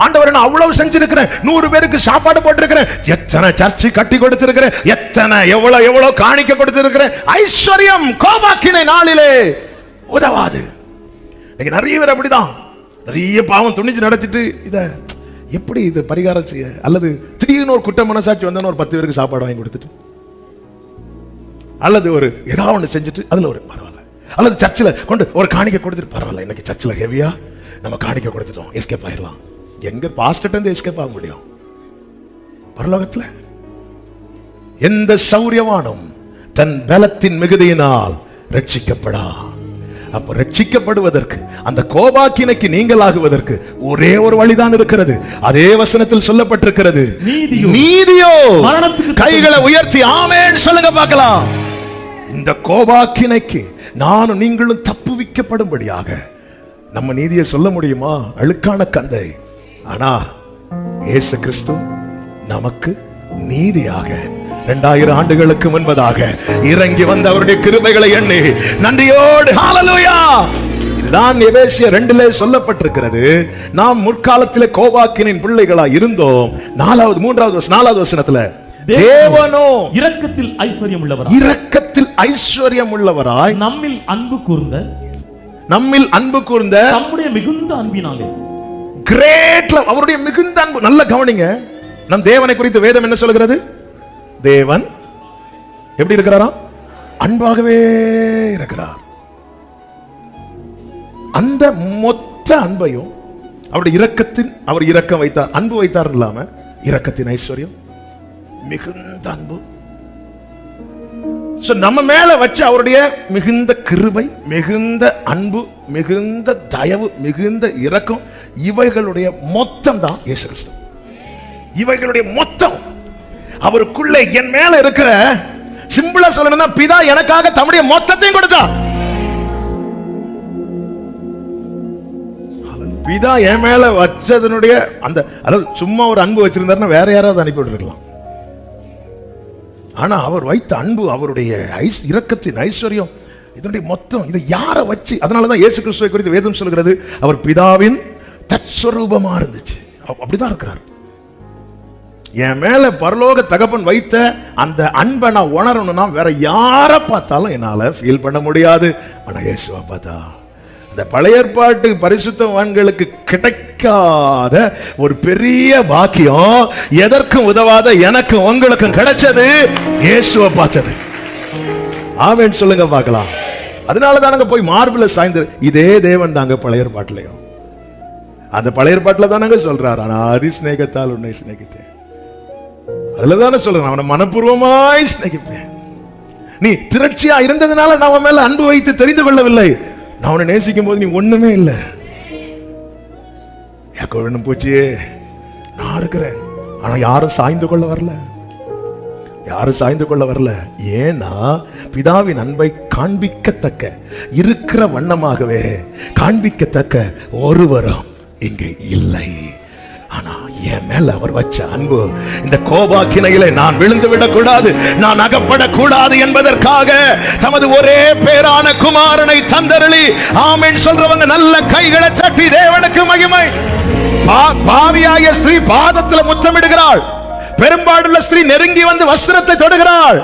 ஆண்டவர் நான் அவ்வளவு செஞ்சிருக்கிறேன், 100 பேருக்கு சாப்பாடு போட்டிருக்கிறேன், எத்தனை சர்ச்சு கட்டி கொடுத்திருக்கிறேன், எத்தனை எவ்வளவு காணிக்க கொடுத்திருக்கிறேன். ஐஸ்வர்யம் கோபாக்கினை நாளிலே உதவாது. நிறைய பேர் அப்படிதான், நிறைய பாவம் துணிஞ்சு நடத்திட்டு இத எப்படி இது பரிகாரம் செய்ய, அல்லது திடீர்னு ஒரு குற்ற மனசாட்சி வந்தா ஒரு 10 பேருக்கு சாப்பாடு வாங்கி கொடுத்துட்டு, அல்லது ஒரு ஏதாவது ஒன்று செஞ்சுட்டு அதுல ஒரு பரவாயில்ல, அல்லது சர்ச்சில் கொண்டு ஒரு காணிக்க கொடுத்துட்டு பரவாயில்ல, இன்னைக்கு சர்ச்சில் ஹெவியா நம்ம காணிக்க கொடுத்துட்டோம், எஸ்கேப் ஆயிடலாம். எங்க பாஸ்டர்ட்ட இருந்து எஸ்கேப் ஆக முடியும்? பரலோகத்துல எந்த சௌரியவானும் தன் பலத்தின் மிகுதியினால் ரட்சிக்கப்படா. அப்ப ரட்சிக்கப்படுவதற்கு, அந்த கோபாக்கினைக்கு நீங்களாகுவதற்கு ஒரே ஒரு வழிதான் இருக்கிறது. அதே வசனத்தில் சொல்லப்பட்டிருக்கிறது, நீதியோ கைகளை உயர்த்தி ஆமென் சொல்லுங்க பார்க்கலாம். இந்த கோபாக்கினைக்கு நானும் நீங்களும் தப்புவிக்கப்படும்படியாக நம்ம நீதியை சொல்ல முடியுமா? அழுக்கான கந்தை. ஆனா இயேசு கிறிஸ்து நமக்கு நீதியாக 2000 ஆண்டுகளுக்கு முன்பதாக இறங்கி வந்த அவருடைய கிருபைகளை எண்ணி நன்றியோடு ஹalleluya. இதுதான் எபேசியர் 2 சொல்லப்பட்டிருக்கிறது. நாம் முற்காலத்திலே கோபாக்கினின் பிள்ளைகளா இருந்தோம். 4வது வசனத்துல தேவனோ இரக்கத்தில் ஐஸ்வர்யம் உள்ளவராய், இரக்கத்தில் ஐஸ்வர்யம் உள்ளவராய் நம்மில் அன்பு கூர்ந்த நம்முடைய மிகுந்த அன்பினாலே, கிரேட் லவ், அவருடைய மிகுந்த அன்பு. நல்ல கவனிங்க, நம் தேவனை குறித்து வேதம் என்ன சொல்கிறது? தேவன் எப்படி இருக்கிறாரா? அன்பாகவே இருக்கிறார். அந்த மொத்த அன்பையும் அவருடைய இரக்கத்தின், அவர் இரக்கம் வைத்தார், அன்பு வைத்தார் இல்லாம இரக்கத்தின் ஐஸ்வர்யம், மிகுந்த அன்பு. நம்ம மேல வச்ச அவருடைய மிகுந்த கிருபை, மிகுந்த அன்பு, மிகுந்த தயவு, மிகுந்த இரக்கம், இவைகளுடைய மொத்தம் தான் இயேசு கிறிஸ்து. இவைகளுடைய மொத்தம் அவருக்குள்ளே என் மேல இருக்கிற, சிம்பிளா சொல்லணும்னா பிதா எனக்காக தம்முடைய மொத்தத்தையும் கொடுத்தா. பிதா என் மேல வச்சதனுடைய அந்த, அதாவது சும்மா ஒரு அன்பு வச்சிருந்தாருன்னா வேற யாராவது அனுப்பி விட்டுருக்கலாம். ஆனா அவர் வைத்த அன்பு, அவருடைய இரக்கத்தின் ஐஸ்வர்யம், இதனுடைய மொத்தம், இதை யாரை வச்சு, அதனாலதான் இயேசு கிறிஸ்துவை குறித்து வேதம் சொல்கிறது அவர் பிதாவின் தற்ஸ்வரூபமா இருந்துச்சு. அப்படிதான் இருக்கிறார். என் மேல பரலோக தகப்பன் வைத்த அந்த அன்பை நான் உணரணும்னா வேற யாரை பார்த்தாலும் என்னால ஃபீல் பண்ண முடியாது. ஆனா இயேசுவை பார்த்தா, இந்த பழைய ஏற்பாட்டு பரிசுத்தவான்களுக்கு கிடைக்காத ஒரு பெரிய பாக்கியம் எதற்கும் உதவாத எனக்கு உங்களுக்கும் கிடைச்சது இயேசுவை பார்த்தது. ஆமென் சொல்லுங்க பார்க்கலாம். அதனால தானங்க போய் மார்பில சாய்ந்து, இதே தேவன் தாங்க பழைய ஏற்பாட்டிலையும், அந்த பழைய ஏற்பாட்டில தானங்க சொல்றாரு, ஆனா அதி சிநேகத்தால் உன்னை சிநேகித்தேன். அதுலதானே சொல்றேன், அவனை மனப்பூர்வமாய் சிநேகித்தேன். நீ திரட்சியா இருந்ததுனால நான் அவன் மேல அன்பு வைத்து தெரிந்து கொள்ளவில்லை. நான் அவனை நேசிக்கும் போது நீ ஒண்ணுமே இல்லை, ஒண்ணும் போச்சு, நான் இருக்கிறேன். ஆனா யாரும் சாய்ந்து கொள்ள வரல, யாரும் சாய்ந்து கொள்ள வரல. ஏன்னா பிதாவின் அன்பை காண்பிக்கத்தக்க, இருக்கிற வண்ணமாகவே காண்பிக்கத்தக்க ஒருவரும் இங்கே இல்லை. ஆனா என் மேல அவர் வச்ச அன்பு, இந்த கோபாக்கினையிலே நான் விழுந்து விடக்கூடாது, நான் அகப்படக்கூடாது என்பதற்காக தமது ஒரே பேரான குமாரனை தந்தருளி, ஆமென் சொல்றவங்க நல்ல கைகளை தட்டி தேவனுக்கு மகிமை. பாவியாகிய ஸ்திரீ பாதத்தில் முத்தமிடுகிறாள், பெரும்பாடுள்ள ஸ்திரீ நெருங்கி வந்து வஸ்திரத்தை தொடுகிறாள்,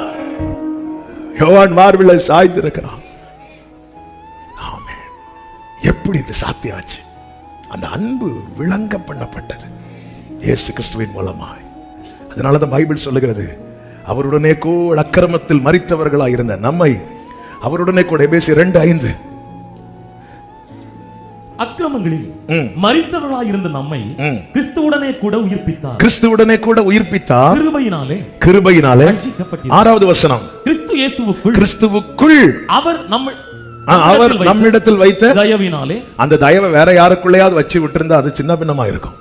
யோவான் மார்பிலை சாய்ந்திருக்கிறான். ஆமென். எப்படி இது சாத்தியாச்சு? அந்த அன்பு விளங்க பண்ணப்பட்டது இயேசு கிறிஸ்துவின் மூலமாய். அதனாலதான் பைபிள் சொல்லுகிறது, அவருடனே கூட அக்கிரமத்தில் மரித்தவர்களாய் இருந்த நம்மை அவருடனே கூட, எபேசியர் 2:5, அக்கிரமங்களில் மரித்தவர்களாய் இருந்த நம்மை கிறிஸ்துவுடனே கூட உயிர்ப்பித்தார். கிறிஸ்துவுடனே கூட உயிர்ப்பித்தார், கிருபையினாலே, கிருபையினாலே. 6வது வசனம், கிறிஸ்து இயேசுவுக்குள், கிறிஸ்துவுக்குள் அவர் அவர் நம்மிடத்தில் வைத்த தயவினாலே. அந்த தயவை வேற யாருக்குள்ளேயாவது வச்சு விட்டிருந்தா அது சின்ன பின்னமா இருக்கும்.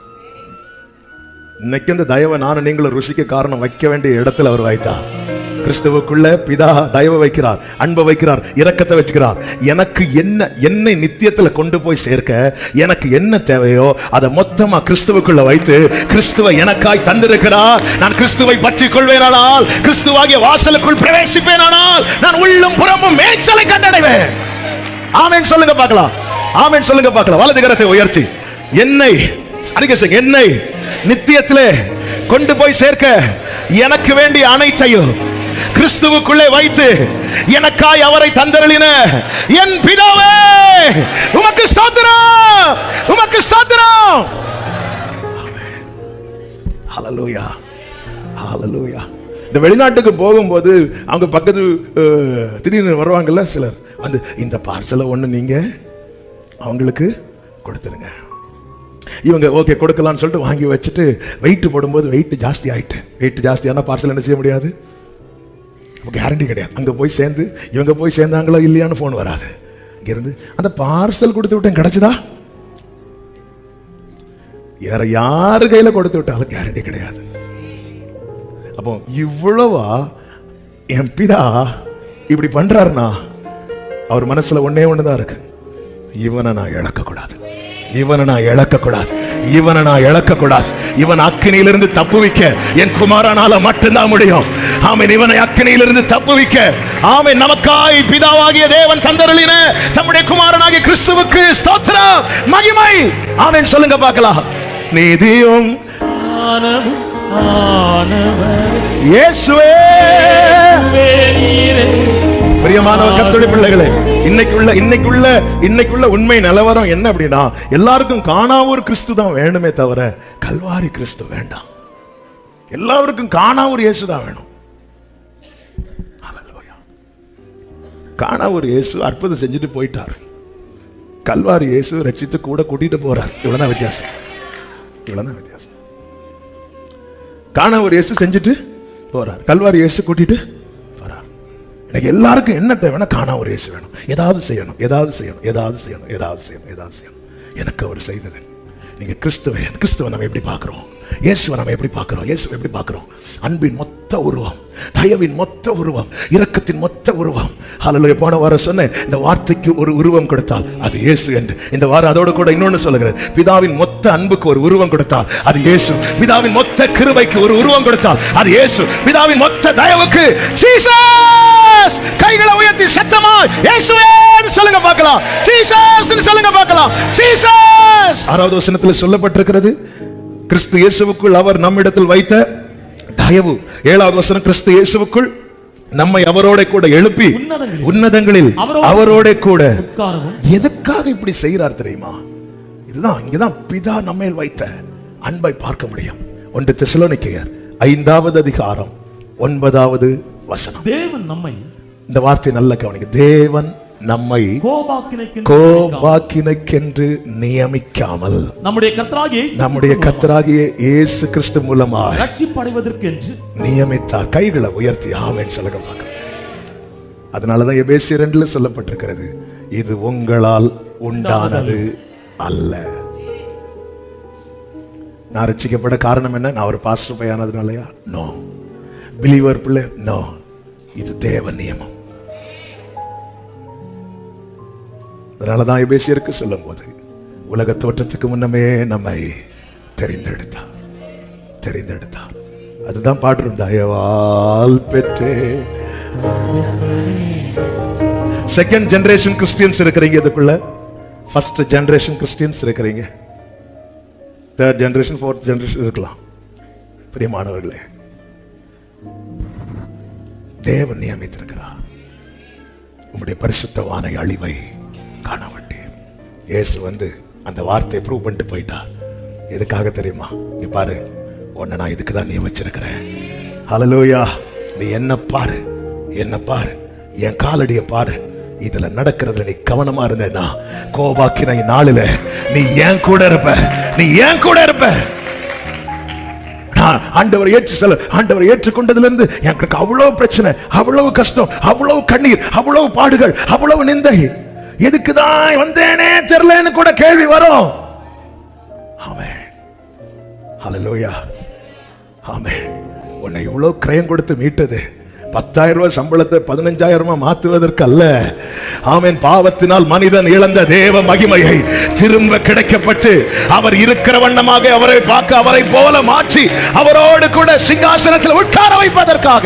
இன்னைக்கு அந்த தயவை நானும் நீங்களும் ருசிக்க காரணம் வைக்க வேண்டிய இடத்துல அவர் வைத்தார். கிறிஸ்துவுக்குள்ள பிதா தயவை வைக்கிறார், அன்பை வைக்கிறார், இரக்கத்தை வச்சுக்கிறார். எனக்கு என்னை நித்தியத்துல கொண்டு போய் சேர்க்க எனக்கு என்ன தேவையோ அதை மொத்தமா கிறிஸ்துவுக்குள்ள வைத்து கிறிஸ்துவை எனக்காய் தந்திருக்கிறார். நான் கிறிஸ்துவை பற்றிக் கொள்வேனானால், கிறிஸ்துவாகிய வாசலுக்குள் பிரவேசிப்பேனானால் நான் உள்ளும் புறமும் மேய்ச்சலை கண்டடைவேன். ஆமென் சொல்லுங்க பார்க்கலாம். ஆமென் சொல்லுங்க பார்க்கலாம். வலது கரத்தை உயர்த்தி என்னை என்னை நித்தியத்திலே கொண்டு போய் சேர்க்க எனக்கு வேண்டிய அனைத்தையும் கிறிஸ்துவுக்குள்ளே வைத்து எனக்காய் அவரை தந்தருளின என் பிதாவே, உமக்கு ஸ்தோத்திரம், உமக்கு ஸ்தோத்திரம். ஹல்லேலூயா, ஹல்லேலூயா. இந்த வெளிநாட்டுக்கு போகும்போது அவங்க பக்கத்து திடீர்னு வருவாங்கல்ல சிலர், வந்து இந்த பார்சலை ஒன்று நீங்க அவங்களுக்கு கொடுத்துருங்க. இவங்க ஓகே கொடுக்கலான்னு சொல்லிட்டு வாங்கி வச்சுட்டு வெயிட் போடும்போது வெயிட் ஜாஸ்தி ஆயிட்டு, வெயிட் ஜாஸ்தியான பார்சல் என்ன செய்ய முடியாது, கேரண்டி கிடையாது. அங்கே போய் சேர்ந்து இவங்க போய் சேர்ந்தாங்களோ இல்லையான்னு ஃபோன் வராது. இங்கிருந்து அந்த பார்சல் கொடுத்து விட்டேன், கிடைச்சதா? வேற யாரு கையில கொடுத்து விட்டாலும் கேரண்டி கிடையாது. அப்போ இவ்வளவா என் பிதா இப்படி பண்றாருன்னா அவர் மனசுல ஒன்னே ஒண்ணுதான் இருக்கு, இவனை நான் இழக்கக்கூடாது, இவனை நான் இழக்கக்கூடாது, இவனை நான் இழக்கக்கூடாது. இவன் அக்கினியிலிருந்து தப்புவிக்க என் குமாரனால மட்டும்தான் முடியும். ஆமென். இவனை அக்கினியிலிருந்து தப்புவிக்க, ஆமென், நமக்காய் பிதாவாகிய தேவன் தந்தருளின தம்முடைய குமாரனாகிய கிறிஸ்துவுக்கு ஸ்தோத்திரம், மகிமை. ஆமென் சொல்லுங்க பார்க்கலாம். நீதியும் இயேசுவே. பிரியமானவர் கர்த்தருடைய பிள்ளைகளே, இன்னைக்குள்ள உண்மை நிலவரம் என்ன அப்படின்னா, எல்லாருக்கும் காணாவூர் கிறிஸ்து தான் வேணுமே தவிர கல்வாரி கிறிஸ்து வேண்டாம். எல்லாருக்கும் காணாவூர் இயேசு தான் வேணும். காணாவூர் இயேசு அற்புதம் செஞ்சுட்டு போயிட்டார், கல்வாரி இயேசு ரட்சித்து கூட கூட்டிட்டு போறார். இவ்வளவுதான் வித்தியாசம், இவ்வளவுதான் வித்தியாசம். காணாவூர் இயேசு செஞ்சுட்டு போறார், கல்வாரி இயேசு கூட்டிட்டு போறார். எனக்கு எல்லாருக்கும் என்ன தேவைன்னா காணா ஒரு இயேசு வேணும். ஏதாவது செய்யணும், ஏதாவது செய்யணும், ஏதாவது செய்யணும், ஏதாவது செய்யணும், ஏதாவது செய்யணும். எனக்கு அவர் செய்தது. நீங்க கிறிஸ்துவ நம்ம எப்படி பார்க்கிறோம், இயேசுவை நம்ம எப்படி பார்க்கிறோம், இயேசுவை எப்படி பார்க்கிறோம்? அன்பின் மொத்த உருவம், தயவின் மொத்த உருவம், இரக்கத்தின் மொத்த உருவம். ஹல்லேலூயா. போன வாரம் சொன்னேன், இந்த வார்த்தைக்கு ஒரு உருவம் கொடுத்தால் அது இயேசு என்று. இந்த வாரம் அதோட கூட இன்னொன்னு சொல்லுகிறேன், பிதாவின் மொத்த அன்புக்கு ஒரு உருவம் கொடுத்தால் அது இயேசு. பிதாவின் மொத்த கிருபைக்கு ஒரு உருவம் கொடுத்தால் அது இயேசு. பிதாவின் மொத்த தயவுக்கு ஜீசஸ். கைகளை உயர்த்தி சத்தமாய் இயேசுவே சொல்லுங்க பார்க்கலாம். ஜீசஸ் சொல்லுங்க பார்க்கலாம். ஜீசஸ். 6வது வசனத்தில் சொல்லப்பட்டிருக்கிறது, கிறிஸ்து இயேசுவுக்குள் அவர் நம்மிடத்தில் வைத்த தயவு. 7வது வசனம், கிறிஸ்து இயேசுவுக்குள் நம்மை அவரோட கூட எழுப்பி உன்னதங்களில் அவரோட கூட. எதுக்காக இப்படி செய்கிறார் தெரியுமா? இதுதான், இங்கதான் பிதா நம்மேல் வைத்த அன்பை பார்க்க முடியும். 1 தெசலோனிக்கேயர் 5வது அதிகாரம் 9வது வசனம். தேவன் நம்மை, இந்த வார்த்தை நல்ல கவனிங்க, தேவன் நம்மை கோபாக்கினைக்கென்று நியமிக்காமல் நம்முடைய கர்த்தராகிய இயேசு கிறிஸ்து மூலமாக ரட்சிப்படைவதற்கென்று நியமித்தார். கைகளை உயர்த்தி ஆமென் சொல்லுங்க பார்க்கலாம். அதனாலதான் எபேசியர் 2 சொல்லப்பட்டிருக்கிறது, இது உங்களால் உண்டானது அல்ல. நான் ரட்சிக்கப்பட காரணம் என்ன? நான் ஒரு பாஸ்டர் பையனானதுனாலயா? நோ. பிலீவர் பிள்ளை? நோ. இது தேவ நியமம். அதனாலதான் எபேசியருக்கு சொல்லும் போது, உலக தோற்றத்துக்கு முன்னமே நம்மை தெரிந்தெடுத்தார். அதுதான் பாடுறோம், தயவால் பெற்றே. செகண்ட் ஜெனரேஷன் கிறிஸ்டியன்ஸ் இருக்கிறீங்க இதுக்குள்ள. ஃபர்ஸ்ட் ஜெனரேஷன் கிறிஸ்டியன்ஸ் இருக்கிறீங்க. தேர்ட் ஜெனரேஷன், ஃபோர்த் ஜெனரேஷன் இருக்கலாம். பிரியமானவர்களே, தேவன் நியமித்திருக்கிறார். உம்முடைய பரிசுத்தவானை அழிவை காணவட்டே. இயேசு வந்து அந்த வார்த்தையை ப்ரூவ் பண்ணிட்டு போயிட்டார். எதுக்காக தெரியுமா? நீ பாரு, உன்னை நான் இதுக்கு தான் நியமிச்சிருக்கிறேன். ஹல்லேலூயா. நீ என்ன பாரு, என் காலடியை பாரு. இதுல நடக்கிறதுல நீ கவனமா இருந்தேன்னா, கோபாக்கினை நாளில நீ ஏன் கூட இருப்ப. ஆண்டவர் ஏற்றுக்கொண்டதிலிருந்து எனக்கு அவ்வளவு பிரச்சனை, அவ்வளவு கஷ்டம், அவ்வளவு கண்ணீர், அவ்வளவு பாடுகள், அவ்வளவு நிந்தை. எதுக்குதான் வந்தேனே தெரியலன்னு கூட கேள்வி வரும். ஆமென். ஹல்லேலூயா. ஆமென். உன்னை இவ்வளவு கிரயம் கொடுத்து மீட்டது 10,000 ரூபாய் சம்பளத்தை 15,000 மாத்துவதற்கு அல்ல. ஆமென். பாவத்தினால் மனிதன் இழந்த தேவ மகிமையை திரும்ப கிடைக்கப்பட்டு அவர் இருக்கிற வண்ணமாக அவரை பார்க்க, அவரை போல மாற்றி அவரோடு கூட சிங்காசனத்தில் உட்கார வைப்பதற்காக.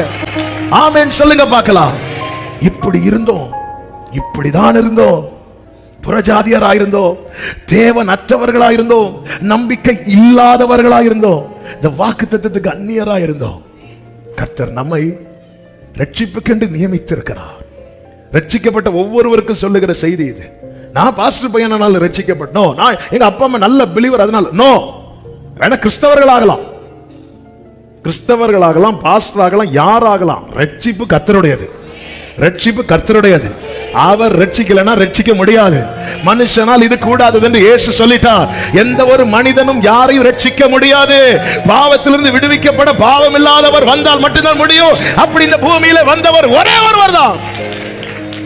ஆமென் சொல்லுங்க பார்க்கலாம். இப்படி இருந்தோம், இப்படிதான் இருந்தோம். புறஜாதியராயிருந்தோம், தேவன் அற்றவர்களாயிருந்தோம், நம்பிக்கை இல்லாதவர்களாயிருந்தோம், இந்த வாக்குத்தத்தத்துக்கு அந்நியராயிருந்தோம். கர்த்தர் நம்மை ரட்சிப்புக்கென்று நியமித்திருக்கிறார். ரட்சிக்கப்பட்ட ஒவ்வொருவருக்கும் சொல்லுகிற செய்தி இது. நான் பாஸ்டர் பையனால ரட்சிக்கப்பட்டோம், நான் எங்க அப்பா அம்மா நல்ல பிலீவர் அதனால நோ. வேணா கிறிஸ்தவர்களாகலாம், பாஸ்டர் ஆகலாம், யாராகலாம். ரட்சிப்பு கர்த்தருடையது. அவர் ரட்சிக்கலனா ரட்சிக்க முடியாது. மனுஷனால் இது கூடாது என்று இயேசு சொல்லிட்டார். எந்த ஒரு மனிதனும் யாரையும் ரட்சிக்க முடியாது. பாவத்திலிருந்து விடுவிக்கப்பட பாவம் இல்லாதவர் வந்தால் மட்டும்தான் முடியும். அப்படி இந்த பூமியில வந்தவர் ஒரே ஒருவர் தான்.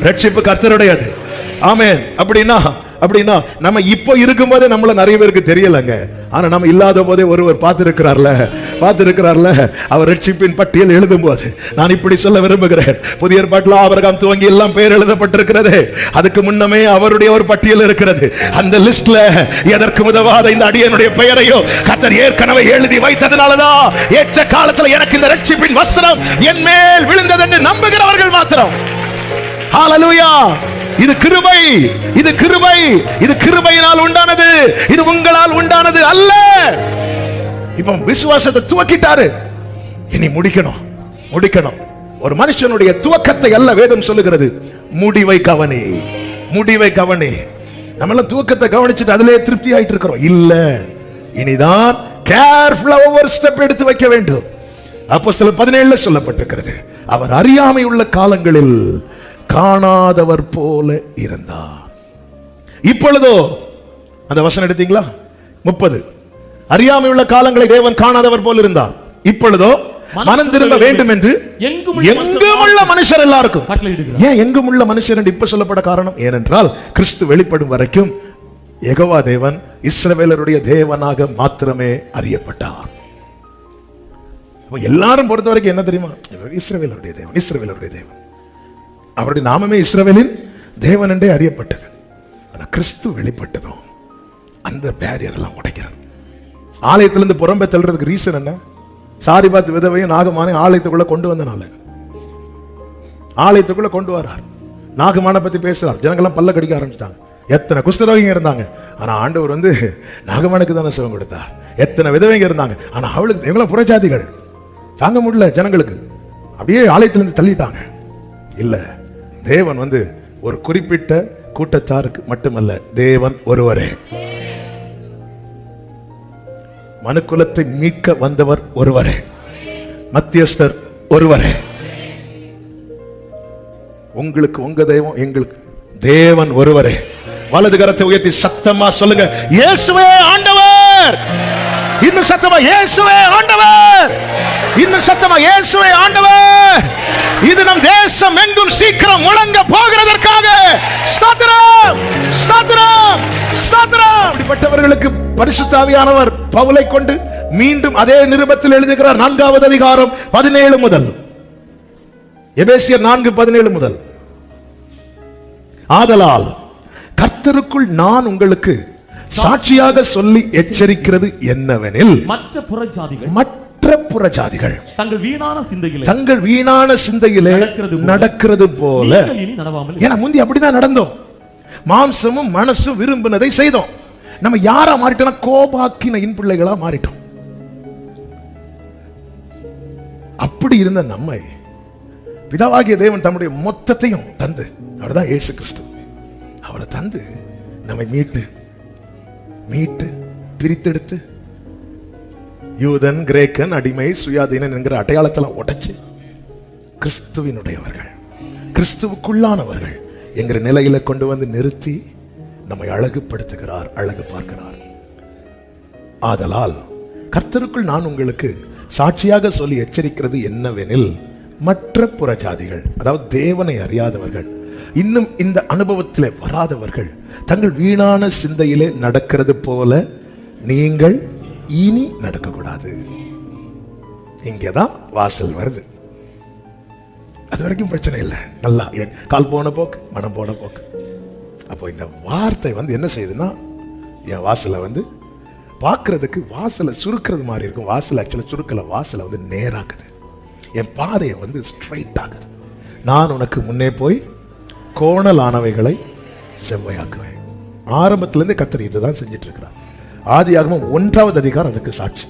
ரட்சிப்பு கர்த்தருடையது. ஆமென். அப்படின்னா நம்ம இப்போ இருக்கும் போதே நம்மள நிறைய பேருக்கு தெரியலங்க. ஆனா நம்ம இல்லாத போதே ஒருவர் பார்த்திருக்கிறார்ல. அவர் ரட்சிப்பின் பட்டியல் எழுதும் போது நான் இப்படி சொல்ல விரும்புகிறேன். புதிய ஏற்பாட்டில் ஆபிரகாம் துவங்கி எல்லாம் பெயர் எழுதப்பட்டிருக்கிறது. அதுக்கு முன்னமே அவருடைய ஒரு பட்டியல் இருக்கிறது. அந்த லிஸ்ட்ல எதற்கு உதவாத இந்த அடியனுடைய பெயரையோ கர்த்தர் ஏற்கனவே எழுதி வைத்ததனாலதான் ஏற்ற காலத்தில் எனக்கு இந்த ரட்சிப்பின் வஸ்திரம் என் மேல் விழுந்தது என்று நம்புகிறவர்கள் மாத்திரம். ஹல்லேலூயா. இது கிருபையினால் உண்டானது, இது உங்களால் உண்டானது அல்ல. இப்ப விசுவாசத்தை துவக்கிட்டாரு, இனி முடிக்கணும். ஒரு மனுஷனுடைய துவக்கத்தை அல்ல வேதம் சொல்லுகிறது, முடிவை கவனி. நம்ம எல்லாம் துவக்கத்தை கவனிச்சுட்டு அதிலே திருப்தி ஆயிட்டு இருக்கிறோம். இல்ல, இனிதான் கேர்ஃபுல்லா ஒவ்வொரு ஸ்டெப் எடுத்து வைக்க வேண்டும். அப்போஸ்தலர் 17 சொல்லப்பட்டிருக்கிறது, அவர் அறியாமை உள்ள காலங்களில் காணாதவர் போல இருந்தார். இப்பொழுதோ அந்த வசனம் எடுத்தீங்களா? 30. அறியாமை உள்ள காலங்களை தேவன் காணாதவர் போல இருந்தார். இப்பொழுதோ மனம் திரும்ப வேண்டும் என்று எங்கும் உள்ள மனுஷர் எல்லாருக்கும். ஏன் எங்கும் உள்ள மனுஷர் என்று இப்ப சொல்லப்பட காரணம்? ஏனென்றால் கிறிஸ்து வெளிப்படும் வரைக்கும் யெகோவா தேவன் இஸ்ரவேலருடைய தேவனாக மாத்திரமே அறியப்பட்டார். எல்லாரும் பொறுத்த வரைக்கும் என்ன தெரியுமா? இஸ்ரவேலருடைய தேவன், இஸ்ரவேலருடைய தேவன். அவருடைய நாமமே இஸ்ரவேலின் தேவன் என்றே அறியப்பட்டது. ஆனா கிறிஸ்து வெளிப்பட்டதும் அந்த பேரியர் எல்லாம் உடைக்கிறார். ஆலயத்திலிருந்து புறம்பே தள்ளுறதுக்கு ரீசன் என்ன? சாரிபாத் விதவையும் நாகமானையும் ஆலயத்துக்குள்ள கொண்டு வந்தனால. ஆலயத்துக்குள்ள கொண்டு வரார், நாகமான பத்தி பேசுறார், ஜனங்கள்லாம் பல்ல கடிக்க ஆரம்பிச்சிட்டாங்க. எத்தனை குஷ்டரோகிங்க இருந்தாங்க, ஆனா ஆண்டவர் வந்து நாகமானுக்கு தானே சுகம் கொடுத்தார். எத்தனை விதவைங்க இருந்தாங்க, ஆனா அவளுக்கு எவ்வளவு புறஜாதிகள் தாங்க முடியல, ஜனங்களுக்கு அப்படியே ஆலயத்திலிருந்து தள்ளிட்டாங்க. இல்ல, தேவன் வந்து ஒரு குறிப்பிட்ட கூட்டத்தாருக்கு மட்டுமல்ல, தேவன் ஒருவரே. மனுக்குலத்தை மீட்க வந்தவர் ஒருவரே, மத்தியஸ்தர் ஒருவரே. உங்களுக்கு உங்க தெய்வம், எங்களுக்கு தேவன் ஒருவரே. வலது கரத்தை உயர்த்தி சத்தமா சொல்லுங்க, இயேசுவே ஆண்டவர். இன்னும் சத்தமா, இயேசுவே ஆண்டவர். இன்னும் சத்தமா, இயேசுவே ஆண்டவர். இது நம் தேசம் எங்கும் சீக்கிரம் முழங்க போகிறதற்காக ஸ்தோத்திரம், ஸ்தோத்திரம், ஸ்தோத்திரம். அப்படிப்பட்டவர்களுக்கு பரிசுத்த ஆவியானவர் பவுலை கொண்டு மீண்டும் அதே நிருபத்தில் எழுதுகிறார். 4வது அதிகாரம் 17 முதல், எபேசியர் 4:17 முதல். ஆதலால் கர்த்தருக்குள் நான் உங்களுக்கு சாட்சியாக சொல்லி எச்சரிக்கிறது என்னவெனில், மற்ற புறஜாதிகள் தங்கள் வீணான சிந்தையிலே நடக்கிறது போல. ஏன்னா முந்தி அப்படிதான் நடந்தோம். மாம்சமும் மனசும் விரும்பினதை செய்தோம். நம்ம யாரா மாறிட்டோம்? கோபாக்கின பிள்ளைகளா மாறிட்டோம். அப்படி இருந்த நம்மை பிதாவாகிய தேவன் தம்முடைய மொத்தத்தையும் தந்து, அவர்தான் இயேசு கிறிஸ்து, அவரை தந்து நம்மை மீட்டு பிரித்தெடுத்து யூதன், கிரேக்கன், அடிமை, சுயாதீனன் என்கிற அடையாளத்தெல்லாம் உடைச்சு கிறிஸ்துவினுடையவர்கள், கிறிஸ்துவுக்குள்ளானவர்கள் என்கிற நிலையில கொண்டு வந்து நிறுத்தி நம்மை அழகுபடுத்துகிறார், அழகு பார்க்கிறார். ஆதலால் கர்த்தருக்குள் நான் உங்களுக்கு சாட்சியாக சொல்லி எச்சரிக்கிறது என்னவெனில், மற்ற புறஜாதிகள், அதாவது தேவனை அறியாதவர்கள், இன்னும் இந்த அனுபவத்திலே வராதவர்கள், தங்கள் வீணான சிந்தையிலே நடக்கிறது போல நீங்கள் இனி நடக்கக்கூடாது. இங்கேதான் வாசல் வருது. அது வரைக்கும் பிரச்சனை இல்லை, நல்லா கால் போன போக்கு, மனம் போன போக்கு. அப்போ இந்த வார்த்தை வந்து என்ன செய்யுதுன்னா, என் வாசலை வந்து பார்க்கறதுக்கு வாசலை சுருக்கிறது மாதிரி இருக்கும். வாசல் ஆக்சுவலாக சுருக்கல, வாசலை வந்து நேராக்குது. என் பாதையை வந்து ஸ்ட்ரைட் ஆகுது. நான் உனக்கு முன்னே போய் கோணலானவைகளை செவ்வையாக்குவேன். ஆரம்பத்திலிருந்து கர்த்தர் இதுதான் செஞ்சிட்டு இருக்கிறார். ஆதியாகமம் 1வது அதிகாரம் அதுக்கு சாட்சி.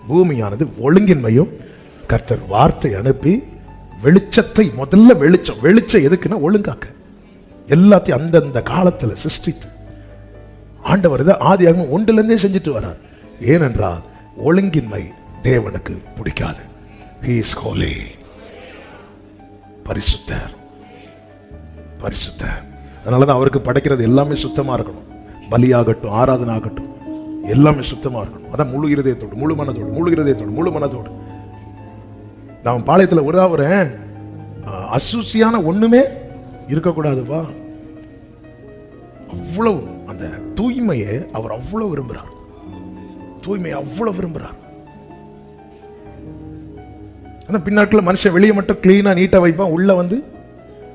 பூமியானது ஒழுங்கின்மையும், கர்த்தர் வார்த்தை அனுப்பி வெளிச்சத்தை, முதல்ல வெளிச்சம் எதுக்குன்னா ஒழுங்காக்க, எல்லாத்தையும் அந்தந்த காலத்தில் சிருஷ்டித்து ஆண்டவர் இதை ஆதியாகமம் 1லிருந்தே செஞ்சுட்டு வரார். ஏனென்றால் ஒழுங்கின்மை தேவனுக்கு பிடிக்காது. He is holy. பரிசுத்தர், பரிசுத்தர். அதனாலதான் அவருக்கு படைக்கிறது எல்லாமே சுத்தமா இருக்கணும். பலியாகட்டும், ஆராதனை ஆகட்டும், எல்லாமே சுத்தமா இருக்கணும். அதான் முழு இருதயத்தோடு, முழு மனதோடு, முழு இருதயத்தோடு, முழு மனதோடு. நான் பாளையத்தில் ஒரு அசூசியான ஒண்ணுமே இருக்கக்கூடாதுப்பா. அவ்வளவு அந்த தூய்மையை அவர் அவ்வளவு விரும்புகிறார். தூய்மையை அவ்வளவு விரும்புகிறார். ஆனால் பின்னாட்களில் மனுஷன் வெளியே மட்டும் கிளீனாக நீட்டாக வைப்பான், உள்ள வந்து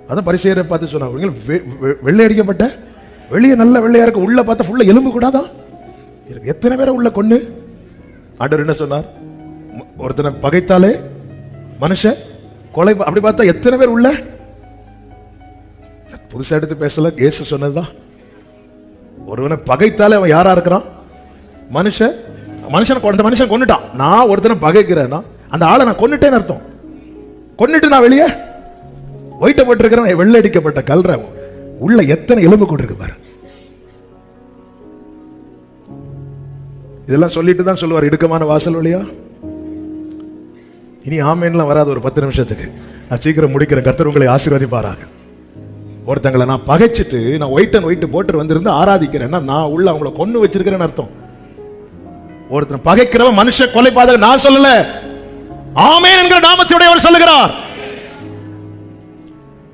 அதான் பரிசேயரை பார்த்து சொன்னாங்க, வெள்ளை அடிக்கப்பட்ட வெளியே நல்ல வெள்ளையா இருக்கு, உள்ள பார்த்தா ஃபுல்லாக எலும்பு கூடாதான் இருக்கு. எத்தனை பேரை உள்ள கொண்டு ஆண்டவர் என்ன சொன்னார்? ஒருத்தனை பகைத்தாலே மனுஷன் கொலை. அப்படி பார்த்தா எத்தனை பேர் உள்ள. புதுசா எடுத்து பேசல, இயேசு சொன்னதுதான். ஒருவனை பகைத்தாலே அவன் யாரா இருக்கிறான்? மனுஷன். மனுஷன் கொன்னுட்டான். நான் ஒருத்தனை பகைக்கிறேன்னா அந்த ஆளை நான் கொன்னுட்டேன்னு அர்த்தம். கொன்னுட்டு நான் வெளியே ஒயிட்ட போட்டிருக்கிறேன், வெள்ளை அடிக்கப்பட்ட கல்ற உள்ள எத்தனை எலும்பு கொண்டிருக்கு பாரு. இதெல்லாம் சொல்லிட்டு தான் சொல்லுவார், இடுக்கமான வாசல் வழியா. இனி ஆமேன்லாம் வராது. ஒரு 10 நிமிஷத்துக்கு நான் சீக்கிரம் முடிக்கிறேன். கர்த்தர் உங்களை ஆசீர்வதிப்பாராக. ஒருத்தங்களை நான் பகைச்சிட்டு நான் ஒயிட் போட்டு வந்திருந்து ஆராதிக்கிறேன்னா நான் உள்ள அவங்கள கொன்னு வச்சிருக்கிறேன்னு அர்த்தம். ஒருத்தன் பகைக்கிறவன் மனுஷ கொலை பாதக நான் சொல்லல, ஆமென் என்கிற நாமத்தையுடையவர் சொல்லுகிறார்.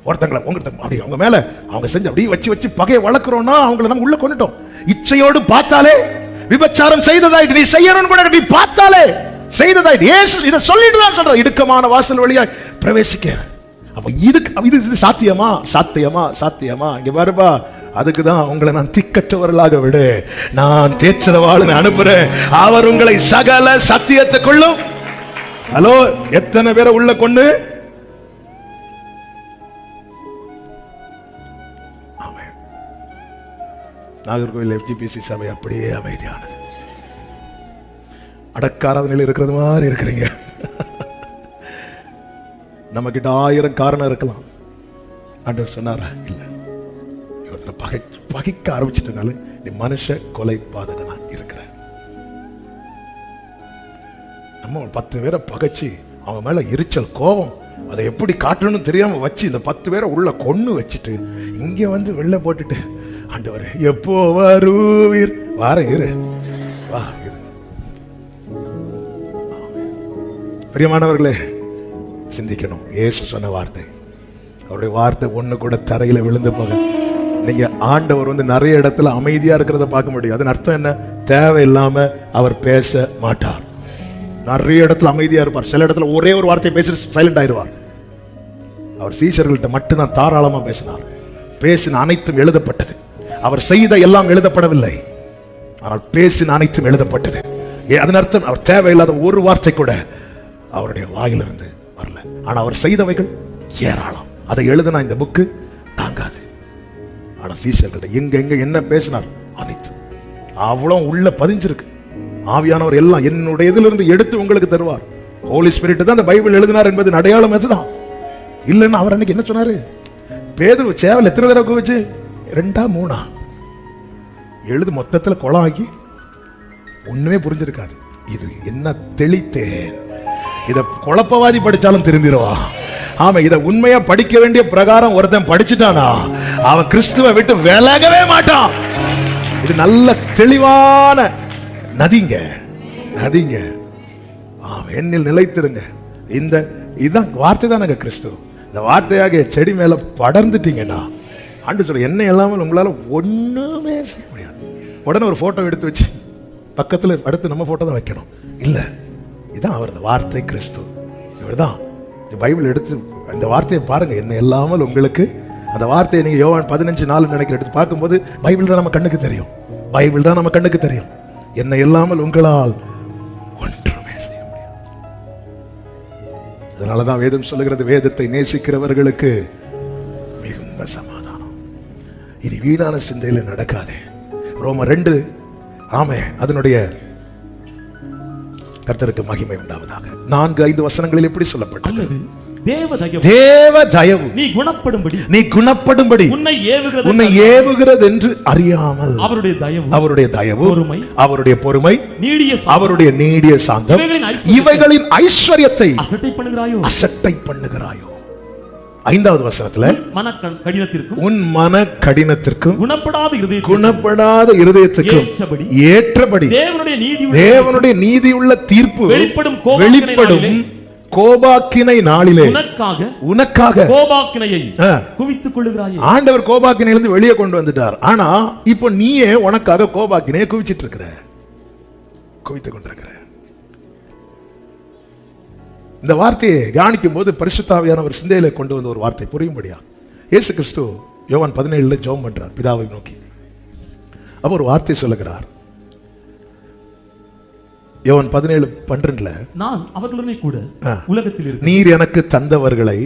ஒருத்தங்களை அப்படி அவங்க மேல அவங்க செஞ்சு அப்படியே வச்சு பகையை வளர்க்கிறோம்னா அவங்களை நம்ம உள்ள கொண்டுட்டோம். இச்சையோடு பார்த்தாலே விபச்சாரம் செய்ததாயிட்டு, நீ செய்யணும்னு கூட நீ பார்த்தாலே செய்ததாயிட்டு. இயேசு இதை சொல்லிட்டு தான் சொல்ற, இடுக்கமான வாசல் வழியா பிரவேசிக்க. அப்ப இது சாத்தியமா? சாத்தியமா? சாத்தியமா? இங்க பாருப்பா, அதுக்குதான் உங்களை நான் திக்கற்றவர்களாக விடு, நான் தேற்றவாளனை அனுப்புறேன், அவர் உங்களை சகல சத்தியத்துக்குள்ளும். ஹலோ, எத்தனை பேரை உள்ள கொண்டு நாகர்கோவில் FGPC சபை அப்படியே அமைதியானது. அடக்காராத நிலை இருக்கிறது மாதிரி இருக்கிறீங்க. நம்ம கிட்ட 1000 காரணம் இருக்கலாம். ஆண்டவர் சொன்னாரா? இல்ல, இவர்களை பகைக்க ஆரம்பிச்சிட்டனால நீ மனுஷ கொலை பாதகனா இருக்கிற. நம்ம 10 பேரை பகைச்சு அவங்க மேல எரிச்சல் கோபம் அதை எப்படி காட்டணும்னு தெரியாம வச்சு இந்த 10 பேரை உள்ள கொன்னு வச்சுட்டு இங்க வந்து வெளில போட்டுட்டு, ஆண்டவரே எப்போ வருவீர்? வார இரு, வா இரு. பிரியமானவர்களே, சிந்திக்கணும். இயேசு சொன்ன வார்த்தை, அவருடைய வார்த்தை ஒண்ணு கூட தரையில விழுந்து போக. நீங்க ஆண்டவர் வந்து நிறைய இடத்துல அமைதியா இருக்கிறத பார்க்க முடியும். அதன் அர்த்தம் என்ன? தேவையில்லாம அவர் பேச மாட்டார். நிறைய இடத்துல அமைதியா இருப்பார், சில இடத்துல ஒரே ஒரு வார்த்தையை பேசி சைலண்ட் ஆயிடுவார். அவர் சீஷர்கள்ட்ட மட்டும்தான் தாராளமா பேசினார். பேசின அனைத்தும் எழுதப்பட்டது. அவர் செய்த எல்லாம் எழுதப்படவில்லை, ஆனால் பேசின அனைத்தும் எழுதப்பட்டது. அதன் அர்த்தம் அவர் தேவையில்லாத ஒரு வார்த்தை கூட அவருடைய வாயிலிருந்து வரல. ஆனா அவர் செய்தவைகள் ஏராளம். அதை எழுதினா இந்த புக்கு தாங்காது. ஆனா சீஷர்கள்ட்ட எங்க என்ன பேசினார் அனைத்து அவ்வளவு உள்ள பதிஞ்சிருக்கு. ஆவியானவர் எல்லாம் என்னுடைய இதிலிருந்து எடுத்து உங்களுக்கு தருவார். ஹோலி ஸ்பிரிட் தான் அந்த பைபிள் எழுதினார் என்பது அடையாளம் அதுதான். இல்லைன்னா அவர் அன்னைக்கு என்ன சொன்னாரு? பேதுரு சேவல் எத்தனை தடவை வச்சு 2 3 எழுது மொத்தத்தில் குளம் ஆக்கி ஒண்ணுமே புரிஞ்சிருக்காது. இது என்ன தெளித்தேன், இத குழப்பவாதி படிச்சாலும் தெரிஞ்சிருவா. ஆமா, இத உண்மையா படிக்க வேண்டிய பிரகாரம் ஒருத்தன் படிச்சுட்டானா அவன் கிறிஸ்துவை விட்டு விலகவே மாட்டான். இது நல்ல தெளிவான நதிங்க. என்னில் நிலைத்திருங்க. இதுதான் வார்த்தை தானங்க கிறிஸ்து. இந்த வார்த்தையாக செடி மேல படர்ந்துட்டீங்கன்னா ஆண்டு சொல்ற, என்ன இல்லாமல் உங்களால ஒண்ணுமே செய்ய முடியாது. உடனே ஒரு போட்டோ எடுத்து வச்சு பக்கத்துல அடுத்து நம்ம போட்டோ தான் வைக்கணும். இல்ல, இதான் அவரது வார்த்தை கிறிஸ்து. இவர்தான் பைபிள் எடுத்து இந்த வார்த்தையை பாருங்க. என்ன இல்லாமல் உங்களுக்கு அந்த வார்த்தையை நீங்க யோவான் 15:4 நினைக்கிற எடுத்து பார்க்கும்போது பைபிள் தான் நம்ம கண்ணுக்கு தெரியும். பைபிள் தான் நம்ம கண்ணுக்கு தெரியும். என்ன இல்லாமல் உங்களால் ஒன்றுமே செய்ய முடியாது. அதனாலதான் வேதம் சொல்லுகிறது, வேதத்தை நேசிக்கிறவர்களுக்கு மிகுந்த சமாதானம். இனி வீணான சிந்தையில நடக்காதே. ரோமர் 2 ஆமே, அதனுடைய கர்த்தருக்கு மகிமை உண்டாவதாக 4-5 வசனங்களில் எப்படி சொல்லப்பட்டது? தேவ தயவு நீ குணப்படும்படி உன்னை ஏவுகிறது என்று அறியாமல் அவருடைய தயவு, அவருடைய பொறுமை, அவருடைய நீடிய சாந்தம், இவைகளின் ஐஸ்வர்யத்தை அசட்டை பண்ணுகிறாயோ. 5வது வசனத்துல உன் மன கடினத்திற்கும் குணப்படாத இருதயத்துக்கும் ஏற்றபடி தேவனுடைய நீதியுள்ள தீர்ப்பு வெளிப்படும் கோபாக்கினை நாளிலே உனக்காக கோபாக்கினையை குவித்துக் கொள்ளுகிறாய். ஆண்டவர் கோபாக்கினையிலிருந்து வெளியே கொண்டு வந்துட்டார். ஆனா இப்போ நீயே உனக்காக கோபாக்கினையை குவிச்சிட்டு இருக்கிற, குவித்துக் கொண்டிருக்கிற. இந்த வார்த்தையை தியானிக்கும் போது பரிசுத்த ஆவியானவர் சிந்தையில கொண்டு வந்த ஒரு வார்த்தை புரியும்படியா. இயேசு கிறிஸ்து யோவான் 17 ஜெபம் பண்றார் பிதாவை நோக்கி. அப்ப ஒரு வார்த்தை சொல்லுகிறார். யோவான் 17:12 நான் அவர்களுடனே கூட உலகத்தில் இருக்கிறேன், நீர் எனக்கு தந்தவர்களை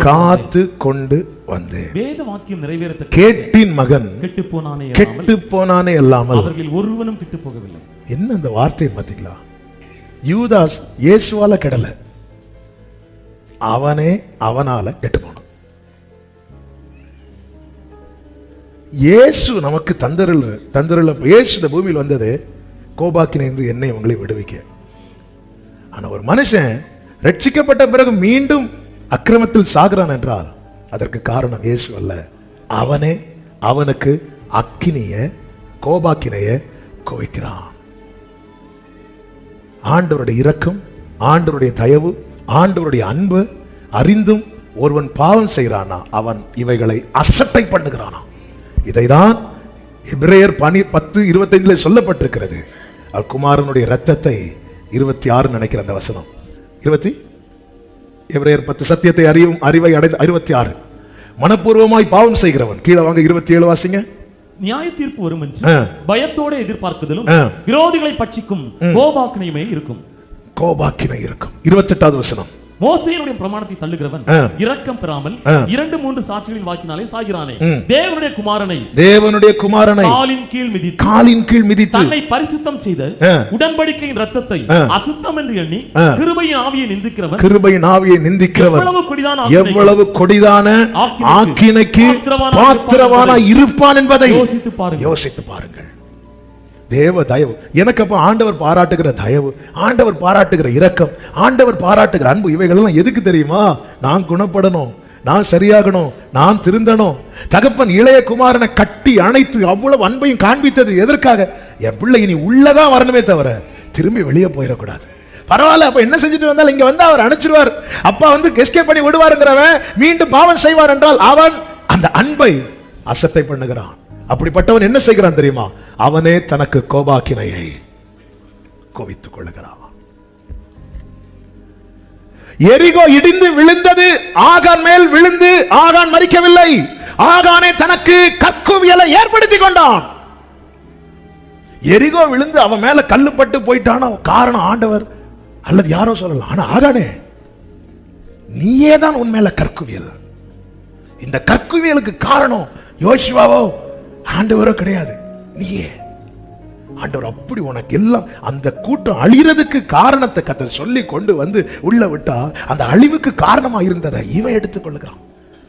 காத்து கொண்டு வந்தேன். வேத வாக்கியம் நிறைவேறத்தக்க கேட்டின் மகன் கெட்டு போனானே அல்லாமல் அவர்கள் ஒருவனும் கெட்டு போகவில்லை. என்ன அந்த வார்த்தையை பார்த்தீங்களா? யூதாஸ் இயேசுவால கெடல, அவனே அவனால கெட்டு போனான். இயேசு நமக்கு தந்தருள இயேசு இந்த பூமியில் வந்தது கோபாக்கினை என்னை உங்களை விடுவிக்க. ஆனா ஒரு மனுஷன் ரட்சிக்கப்பட்ட பிறகு மீண்டும் அக்கிரமத்தில் சாகிறான் என்றால் அதற்கு காரணம் இயேசு அல்ல, அவனே அவனுக்கு அக்கினிய கோபாக்கினைய குவிக்கிறான். ஆண்டவருடைய இரக்கம் ஆண்டவருடைய தயவு, ஆண்டவருடைய அன்பு அறிந்தும் ஒருவன் பாவம் செய்கிறானா அவன் இவைகளை அசட்டை பண்ணுகிறானா. இதைதான் எபிரேயர் 10:25 சொல்லப்பட்டிருக்கிறது. குமாரனுடைய இரத்தத்தை 26 நினைக்கிற அந்த வசனம் 20 எபிரேயர் 10 சத்தியத்தை அறிவை அடைந்த 26 மனப்பூர்வமாய் பாவம் செய்கிறவன். கீழே வாங்க 27 வாசிங்க. நியாய தீர்ப்பு வரும் என்று பயத்தோட எதிர்பார்க்குதலும் விரோதிகளை பட்சிக்கும் கோபாக்கினையுமே இருக்கும். கோபாக்கினை இருக்கும். 28வது வசனம். மோசேயினுடைய பிரமாணத்தை தள்ளுகிறவன் இரக்கம் பெறாமல் 2-3 சாட்சிகளின் வாக்கினாலே சாகிறானே. தேவனுடைய குமாரனை காலின் கீழ் மிதித்து தன்னை பரிசுத்தம் செய்த உடன்படிக்கையின் இரத்தத்தை அசுத்தம் என்று எண்ணி கிருபையின் ஆவியை நிந்திக்கிறவன் எவ்வளவு கொடிதான ஆக்கினைக்கு பாத்திரவானாய் இருப்பான் என்பதை யோசித்து பாருங்கள். தேவ தயவு, எனக்கு அப்ப ஆண்டவர் பாராட்டுகிற தயவு, ஆண்டவர் பாராட்டுகிற இரக்கம், ஆண்டவர் பாராட்டுகிற அன்பு, இவைகளெல்லாம் எதுக்கு தெரியுமா? நான் குணப்படணும், நான் சரியாகணும், நான் திருந்தணும். தகப்பன் இளைய குமாரனை கட்டி அணைத்து அவ்வளவு அன்பையும் காண்பித்தது எதற்காக? என் பிள்ளை இனி உள்ளதான் வரணுமே தவிர திரும்பி வெளியே போயிடக்கூடாது. பரவாயில்ல, அப்ப என்ன செஞ்சுட்டு வந்தாலும் இங்க வந்து அவர் அனுப்பிச்சிருவார், அப்பா வந்து எஸ்கேப் பண்ணி விடுவாருங்கிறவன் மீண்டும் பாவம் செய்வார் என்றால் அவன் அந்த அன்பை அசட்டை பண்ணுகிறான். அப்படிப்பட்டவன் என்ன செய்கிறான் தெரியுமா? அவனே தனக்கு கோபாக்கினையை கோபித்துக் கொள்ளுகிறான். எரிகோ இடிந்து விழுந்தது, ஆகான் மேல் விழுந்து ஆகான் மரிக்கவில்லை. ஆகானே தனக்கு கற்குவியலை ஏற்படுத்திக் கொண்டான். எரிகோ விழுந்து அவன் மேல கல்லுப்பட்டு போயிட்டான காரணம் ஆண்டவர் அல்லது யாரோ சொல்லலாம். ஆனா ஆகானே, நீயே தான் உன் மேல கற்குவியல். இந்த கற்குவியலுக்கு காரணம் யோசுவாவோ ஆண்டவரோ கிடையாது, நீயே. ஆண்டவர் அப்படி உனக்கு எல்லாம் அந்த கூட்டம் அழிறதுக்கு காரணத்தை கர்த்தர் சொல்லி கொண்டு வந்து உள்ள விட்டா அந்த அழிவுக்கு காரணமா இருந்ததை இவன் எடுத்துக்கொள்ளுகிறான்.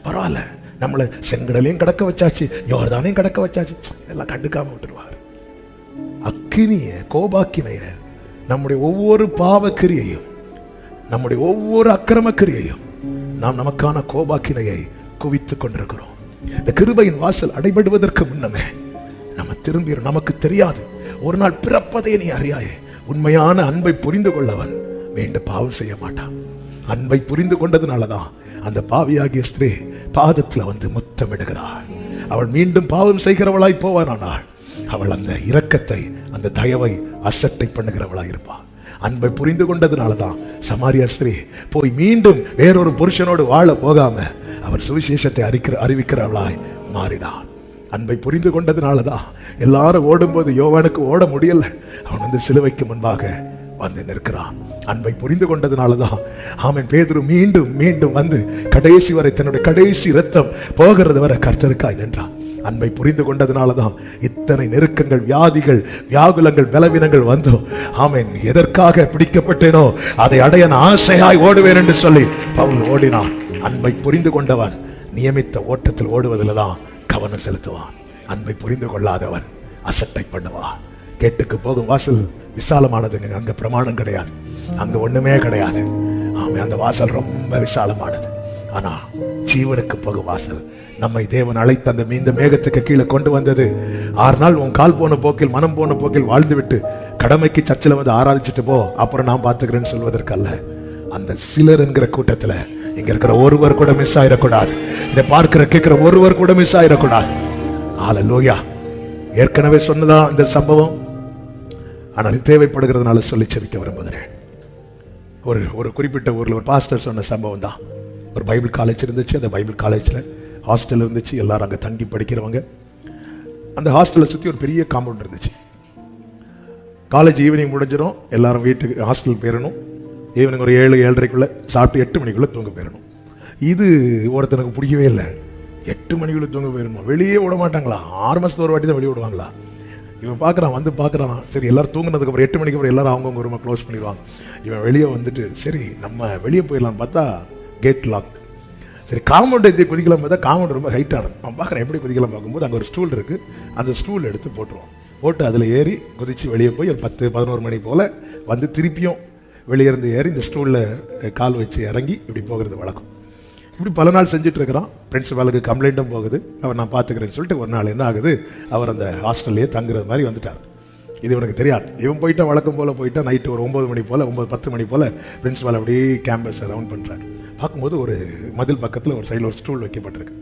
பரவாயில்ல, நம்மளை செங்கடலையும் கடக்க வச்சாச்சு, யோர்தானையும் கடக்க வச்சாச்சு, இதெல்லாம் கண்டுக்காம விட்டுருவார். அக்கினிய கோபாக்கினைய நம்முடைய ஒவ்வொரு பாவக்கிரியையும், நம்முடைய ஒவ்வொரு அக்கிரம கிரியையும் நாம் நமக்கான கோபாக்கினையை குவித்துக் கொண்டிருக்கிறோம். இந்த கிருபையின் வாசல் அடைபடுவதற்கு முன்னமே நம்ம திரும்பி, நமக்கு தெரியாது, ஒரு நாள் பிறப்பதே நீ அறியாயே. உண்மையான அன்பை புரிந்து கொள்ளவன் மீண்டும் பாவம் செய்ய மாட்டான். அன்பை புரிந்து கொண்டதுனாலதான் அந்த பாவியாகிய ஸ்திரீ பாதத்துல வந்து முத்தமிடுகிறாள். அவள் மீண்டும் பாவம் செய்கிறவளாய் போவானானால் அவள் அந்த இரக்கத்தை, அந்த தயவை அசட்டை பண்ணுகிறவளாய் இருப்பாள். அன்பை புரிந்து கொண்டதுனாலதான் சமாரியா ஸ்திரீ போய் மீண்டும் வேறொரு புருஷனோடு வாழ போகாம அவர் சுவிசேஷத்தை அறிவிக்கிறவளாய் மாறினான். அன்பை புரிந்து கொண்டதுனாலதான் எல்லாரும் ஓடும்போது யோவானுக்கு ஓட முடியல, அவன் வந்து சிலுவைக்கு முன்பாக வந்து நிற்கிறான். அன்பை புரிந்து கொண்டதுனாலதான் ஆமென் பேதுரு மீண்டும் மீண்டும் வந்து கடைசி வரை தன்னுடைய கடைசி இரத்தம் போகிறது வரை கர்த்தருக்காய் நின்றான். அன்பை புரிந்து கொண்டதுனாலதான் இத்தனை நெருக்கங்கள், வியாதிகள், வியாகுலங்கள், பலவீனங்கள் வந்தோம். ஆமென், எதற்காக பிடிக்கப்பட்டேனோ அதை அடைய ஆசையாய் ஓடுவேன் என்று சொல்லி பவுல் ஓடினான். அன்பை புரிந்து கொண்டவன் நியமித்த ஓட்டத்தில் ஓடுவதில் தான் கவனம் செலுத்துவான். அன்பை புரிந்து கொள்ளாதவன் அசட்டை பண்ணுவான். கேட்டுக்கு போகும் வாசல் விசாலமானதுங்க, அங்க பிரமாணம் கிடையாது, அங்க ஒண்ணுமே கிடையாது. ஆமாம், அந்த வாசல் ரொம்ப விசாலமானது. ஆனா ஜீவனுக்கு போகும் வாசல் நம்மை தேவன் அழைத்த அந்த இந்த மேகத்துக்கு கீழே கொண்டு வந்தது. 6 நாள் உன் கால் போன போக்கில், மனம் போன போக்கில் வாழ்ந்து விட்டு கடமைக்கு சர்ச்சில் வந்து ஆராதிச்சுட்டு போ, அப்புறம் நான் பார்த்துக்கிறேன்னு சொல்வதற்கு அல்ல. அந்த சிலர் என்கிற கூட்டத்துல இங்க இருக்கிற ஒருவர் கூட மிஸ் ஆயிடக்கூடாது. இதை பார்க்கிற கேட்கிற ஒருவர் கூட மிஸ் ஆயிடக்கூடாது. ஹல்லேலூயா. ஏற்கனவே சொன்னதா இந்த சம்பவம், ஆனால் இது தேவைப்படுகிறதுனால சொல்லி செபிக்க விரும்புகிறேன். ஒரு குறிப்பிட்ட ஊர்ல ஒரு பாஸ்டர் சொன்ன சம்பவம் தான். ஒரு பைபிள் காலேஜ் இருந்துச்சு. அந்த பைபிள் காலேஜில் ஹாஸ்டல் இருந்துச்சு. எல்லாரும் அங்கே தங்கி படிக்கிறவங்க. அந்த ஹாஸ்டலை சுற்றி ஒரு பெரிய காம்பவுண்ட் இருந்துச்சு. காலேஜ் ஈவினிங் முடிஞ்சிடும், எல்லாரும் வீட்டுக்கு ஹாஸ்டல் போயிடணும். ஈவினிங் ஒரு 7-7:30 சாப்பிட்டு 8 மணிக்குள்ளே தூங்க போயிடணும். இது ஒருத்தனுக்கு பிடிக்கவே இல்லை. 8 மணிக்குள்ளே தூங்க போயிடணும், வெளியே விட மாட்டாங்களா? 6 மாதத்துக்கு ஒரு வாட்டி தான் வெளியே விடுவாங்களா? இவன் பார்க்குறான், வந்து பார்க்குறான். சரி, எல்லாரும் தூங்கினதுக்கப்புறம் 8 மணிக்கு அப்புறம் எல்லாரும் அவங்கவுங்க ரூமை க்ளோஸ் பண்ணிடுவாங்க. இவன் வெளியே வந்துட்டு சரி நம்ம வெளியே போயிடலான்னு பார்த்தா கேட் லாக். சரி, காம்பவுண்டை குதிக்கலாம் பார்த்தா காம்பவுண்ட் ரொம்ப ஹைட்டானது. அவன் பார்க்குறேன் எப்படி குதிக்கலாம் பார்க்கும்போது அங்கே ஒரு ஸ்டூல் இருக்குது. அந்த ஸ்டூல் எடுத்து போட்டுருவான். போட்டு அதில் ஏறி குதித்து வெளியே போய் ஒரு 10-11 மணி போல் வந்து திருப்பியும் வெளியே இருந்து ஏறி இந்த ஸ்டூலில் கால் வச்சு இறங்கி இப்படி போகிறது வழக்கம். இப்படி பல நாள் செஞ்சுட்டு இருக்கிறான். பிரின்சிபாலுக்கு கம்ப்ளைண்ட்டும் போகுது. அவர் நான் பார்த்துக்கிறேன்னு சொல்லிட்டு ஒரு நாள் என்ன ஆகுது, அவர் அந்த ஹாஸ்டல்லையே தங்குறது மாதிரி வந்துட்டார். இது உனக்கு தெரியாது. இவன் போயிட்டா வழக்கம் போல் போயிட்டா நைட்டு ஒரு 9 மணி போல் 9-10 மணி போல் பிரின்சிபால் அப்படியே கேம்பஸை ரவுண்ட் பண்ணுறாரு. பார்க்கும்போது ஒரு மதில் பக்கத்தில் ஒரு சைடில் ஒரு ஸ்டூல் வைக்கப்பட்டிருக்கு.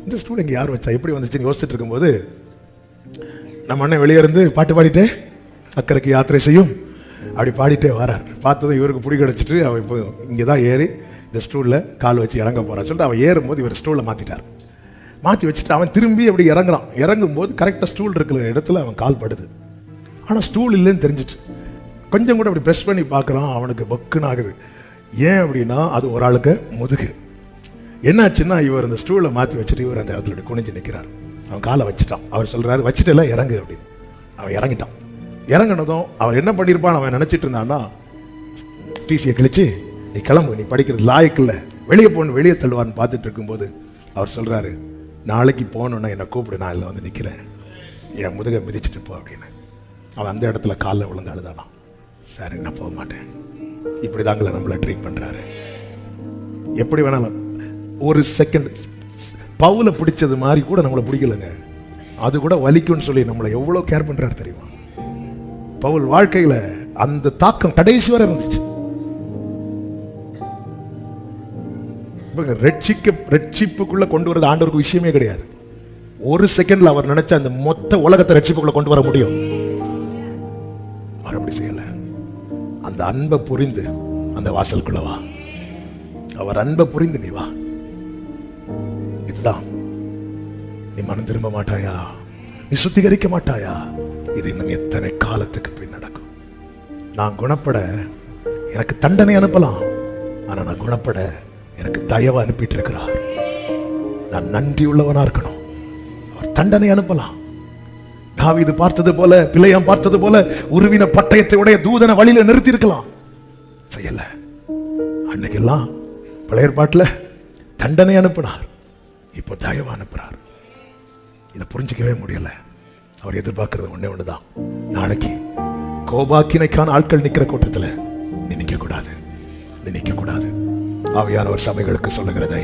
இந்த ஸ்டூல் இங்கே யார் வச்சா, எப்படி வந்துச்சுன்னு யோசிச்சுட்டு இருக்கும்போது நம்ம அண்ணன் வெளியே இருந்து பாட்டு பாடிட்டே அக்கறைக்கு யாத்திரை செய்யும் அப்படி பாடிட்டே வரார். பார்த்ததும் இவருக்கு பிடி கிடச்சிட்டு அவன் இப்போ இங்கே தான் ஏறி இந்த ஸ்டூலில் கால் வச்சு இறங்க போகிறான்னு சொல்லிட்டு அவன் ஏறும்போது இவர் ஸ்டூலில் மாற்றிட்டார். மாற்றி வச்சுட்டு அவன் திரும்பி அப்படி இறங்குறான். இறங்கும்போது கரெக்டாக ஸ்டூல் இருக்கிற இடத்துல அவன் கால் படுது. ஆனால் ஸ்டூல் இல்லைன்னு தெரிஞ்சிச்சு. கொஞ்சம் கூட அப்படி ப்ரெஸ் பண்ணி பார்க்குறான். அவனுக்கு பக்குன்னு ஆகுது. ஏன் அப்படின்னா அது ஒரு ஆளுக்கு முதுகு. என்னாச்சுன்னா இவர் அந்த ஸ்டூலை மாற்றி வச்சுட்டு இவர் அந்த இடத்துல குனிஞ்சு நிற்கிறார். அவன் காலை வச்சுட்டான். அவர் சொல்கிறாரு வச்சுட்டு எல்லாம் இறங்கு அப்படின்னு. அவன் இறங்கிட்டான். இறங்கினதும் அவர் என்ன பண்ணியிருப்பான் அவன் நினச்சிட்டு இருந்தான்னா, டிசியை கிழிச்சு நீ கிளம்பு, நீ படிக்கிறது லாயக்கில்லை, வெளியே போகணும், வெளியே தள்ளுவான்னு பார்த்துட்டு இருக்கும்போது அவர் சொல்கிறாரு, நாளைக்கு போகணுன்னா என்னை கூப்பிடு, நான் இதில் வந்து நிற்கிறேன், என் முதுகை மிதிச்சுட்டு போ அப்படின்னு. அவன் அந்த இடத்துல காலில் விழுந்து அழுதானான். சரி நான் போக மாட்டேன். இப்படி தாங்களே நம்மளை ட்ரீட் பண்ணுறாரு. எப்படி வேணாலும் ஒரு செகண்ட் பவுல பிடிச்சது மாதிரி கூட நம்மளை பிடிக்கலங்க. அது கூட வலிக்கும்னு சொல்லி நம்மளை எவ்வளோ கேர் பண்ணுறாரு தெரியுமா? பவுல் வாழ்க்கையில் அந்த தாக்கம் கடைசி வரை இருந்துச்சு. ரட்சிப்புக்குள்ள கொண்டு வரது ஆண்டவருக்கு விஷயமே கிடையாது. ஒரு செகண்ட்ல அவர் நினைச்ச அந்த மொத்த உலகத்தை ரட்சிப்புக்குள்ள கொண்டு வர முடியும். அவர் அப்படி செய்யல. அந்த அன்பை புரிந்து அந்த வாசலுக்குள்ள வா. அவர் அன்பை புரிந்து நீ வா. இதுதான். நீ மனம் திரும்ப மாட்டாயா? நீ சுத்திகரிக்க மாட்டாயா? இது இன்னும் எத்தனை காலத்துக்கு பின் நடக்கும்? நான் குணப்பட எனக்கு தண்டனை அனுப்பலாம், ஆனா நான் குணப்பட எனக்கு தயவு அனுப்பிட்டு இருக்கிறார். நான் நன்றி உள்ளவனா இருக்கணும். அவர் தண்டனை அனுப்பலாம். தாவீது பார்த்தது போல, பிள்ளையாம் பார்த்தது போல உருவின பட்டயத்தை உடைய தூதனை வழியில நிறுத்தி இருக்கலாம். செய்யல. அன்னைக்கெல்லாம் பழைய ஏற்பாட்டுல தண்டனை அனுப்பினார், இப்போ தயவு அனுப்புறார். இதை புரிஞ்சிக்கவே முடியல. அவர் எதிர்பார்க்கிறது ஒண்ணே ஒண்ணுதான். நாளைக்கு கோபாக்கினைக்கான ஆட்கள் நிக்கிற கூட்டத்துல நீ நிக்க கூடாது, நீ நிக்க கூடாது. ஆவியானவர் சபைகளுக்கு சொல்லுகிறதை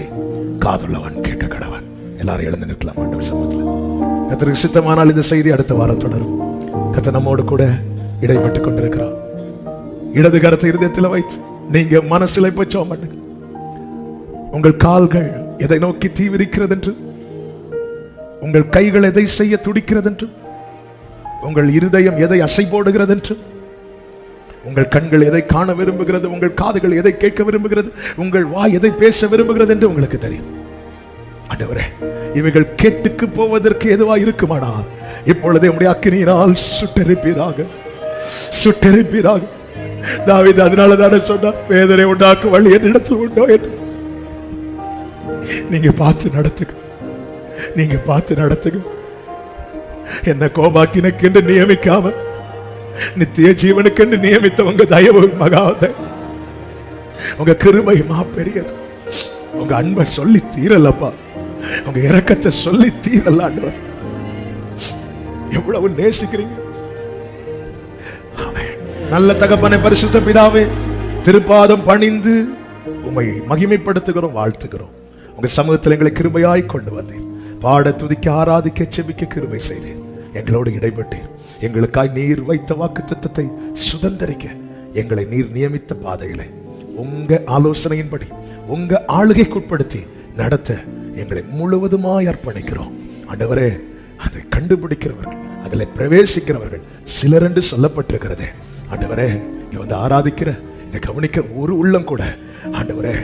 காதுள்ளவன் கேட்க கடவன். எல்லாரும் எழுந்து நிற்கலாம் ஆண்டவர் சமூகத்தில். கர்த்தருக்கு சித்தமானால் இந்த செய்தி அடுத்த வாரம் தொடரும். கர்த்தர் நம்மோடு கூட இடைப்பட்டுக் கொண்டிருக்கிறார். இடது கரத்தை இருதயத்தில் வைத்து நீங்க மனசில் போச்சோ மாட்டுங்க. உங்கள் கால்கள் எதை நோக்கி தீவிரிக்கிறது என்று, உங்கள் கைகள் எதை செய்ய துடிக்கிறது என்று, உங்கள் இருதயம் எதை அசை போடுகிறது என்று, உங்கள் கண்கள் எதை காண விரும்புகிறது, உங்கள் காதுகள் எதை கேட்க விரும்புகிறது, உங்கள் வாய் எதை பேச விரும்புகிறது என்று உங்களுக்கு தெரியும். ஆண்டவரே, இவைகள் கேட்டுக்கு போவதற்கு எதுவா இருக்குமானால் இப்பொழுதே உம்முடைய அக்கினியினால் சுட்டெரிப்பீராக, சுட்டெரிப்பீராக. தாவீது அதனால தானே சொன்னார், வேதனை உண்டாக்கும் வழி என்னிடத்தில் உண்டோ என்று. நீங்க பார்த்து நடத்துங்க, நீங்க பார்த்து நடத்துங்க. என்ன கோபாக்கினுக்கு என்று நியமிக்காம நித்திய ஜீவனுக்கு என்று நியமித்த உங்க தயவு மகாத, உங்க கிருபை மாபெரியது. உங்க அன்பை சொல்லி தீரலப்பா, உங்க இரக்கத்தை சொல்லி தீரல. ஆண்டவர் எவ்வளவு நேசிக்கிறீங்க. நல்ல தகப்பனை, பரிசுத்த பிதாவே, திருப்பாதம் பணிந்து உம்மை மகிமைப்படுத்துகிறோம், வாழ்த்துகிறோம். உங்க சமூகத்தில் எங்களை கிருபையாய் கொண்டு வந்தேன். பாட, துதிக்க, ஆராதிக்க, செபிக்க கிருபை செய்தேன். எங்களோடு இடைப்பட்டு எங்களுக்காய் நீர் வைத்த வாக்குத்தத்தத்தை சுதந்தரிக்க எங்களை நீர் நியமித்த பாதைகளை உங்க ஆலோசனையின்படி உங்க ஆளுகைக்குட்படுத்தி நடத்த எங்களை முழுவதுமாய் அர்ப்பணிக்கிறோம். ஆண்டவரே, அதை கண்டுபிடிக்கிறவர்கள், அதில் பிரவேசிக்கிறவர்கள் சிலர் என்று சொல்லப்பட்டிருக்கிறதே. ஆண்டவரே, இங்க வந்து ஆராதிக்கிற, இதை கவனிக்கிற ஒரு உள்ளம் கூட, ஆண்டவரே,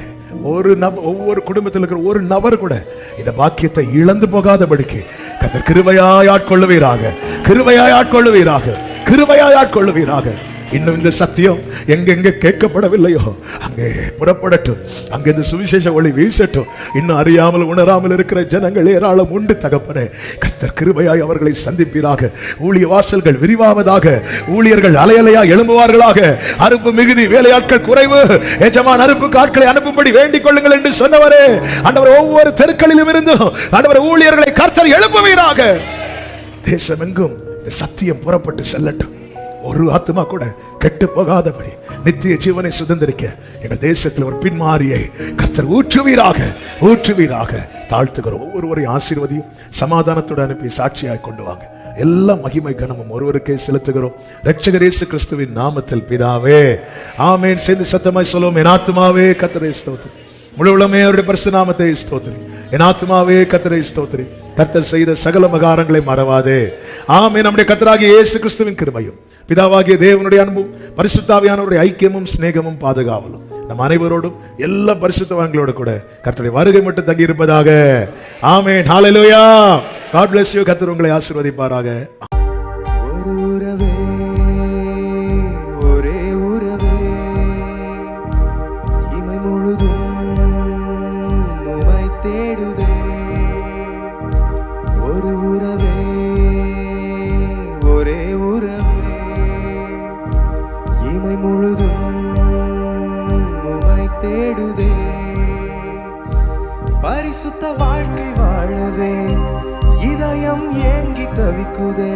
ஒவ்வொரு குடும்பத்தில் இருக்கிற ஒரு நபர் கூட இந்த பாக்கியத்தை இழந்து போகாதபடிக்கு கர்த்தர் கிருபையாய் ஆட்கொள்ளுவீராக, கிருபையாய் ஆட்கொள்ளுவீராக, கிருபையாய் ஆட்கொள்ளுவீராக. இன்னும் இந்த சத்தியம் எங்கெங்க கேட்கப்படவில்லையோ அங்கே புறப்படட்டும், அங்கே இந்த சுவிசேஷ ஒளி வீசட்டும். இன்னும் அறியாமல் உணராமல் இருக்கிற ஜனங்கள் ஏராளம் உண்டு தகப்பனே. கர்த்தர் கிருபையாய் அவர்களை சந்திப்பீராக. ஊழிய வாசல்கள் விரிவாவதாக, ஊழியர்கள் அலையலையா எழும்புவார்களாக. அறுப்பு மிகுதி, வேலையாட்கள் குறைவு, எஜமான் அறுப்புக்கு ஆட்களை அனுப்பும்படி வேண்டிக் கொள்ளுங்கள் என்று சொன்னவரே, ஆண்டவர் ஒவ்வொரு தெருக்களிலும் இருந்தும் ஆண்டவர் ஊழியர்களை கர்த்தர் எழுப்புவீராக. தேசமெங்கும் இந்த சத்தியம் புறப்பட்டு செல்லட்டும். ஒரு ஆத்மா கூட கெட்டு போகாதபடி நித்திய ஜீவனை சுதந்திரிக்க எங்கள் தேசத்தில் ஒரு பின்மாரியை கர்த்தர் ஊற்றுவீராக, ஊற்றுவீராக. தாழ்த்துகிறோம். ஒவ்வொருவரையும் ஆசீர்வதியும் சமாதானத்தோடு அனுப்பி சாட்சியாய் கொண்டு வாங்க. எல்லா மகிமை கனமும் ஒருவருக்கே செலுத்துகிறோம் இரட்சகர் இயேசு கிறிஸ்துவின் நாமத்தில் பிதாவே ஆமென். சேர்ந்து சத்தமாய் சொல்லுவோம். என் ஆத்துமாவே கர்த்தரை ஸ்தோத்திரி, முழு உள்ளமே அவருடைய பரிசுத்த நாமத்தை ஸ்தோத்திரி. என் ஆத்துமாவே கர்த்தரை ஸ்தோத்திரி, கர்த்தர் செய்த சகல உபகாரங்களை மறவாதே. ஆமென். நம்முடைய கர்த்தராகிய இயேசு கிறிஸ்துவின் கிருபையும் பிதாவாகிய தேவனுடைய அன்பும் பரிசுத்த ஆவியானவருடைய ஐக்கியமும் சிநேகமும் பாதுகாவலும் நம் அனைவரோடும் எல்லா பரிசுத்தவான்களோடு கூட கர்த்தருடைய வருகை மட்டும் தங்கி இருப்பதாக. ஆமென். ஹல்லேலூயா. God bless you. கர்த்தர் உங்களை ஆசீர்வதிப்பாராக. ஒரு உறவே, ஒரே உறவே, இமை முழுதும் உம்மை தேடுதே. ஒரு உறவே, ஒரே உறவே, இமை முழுதும் உம்மை தேடுதே. பரிசுத்த வாழ்க்கை வாழவே இதயம் ஏங்கி தவிக்குதே.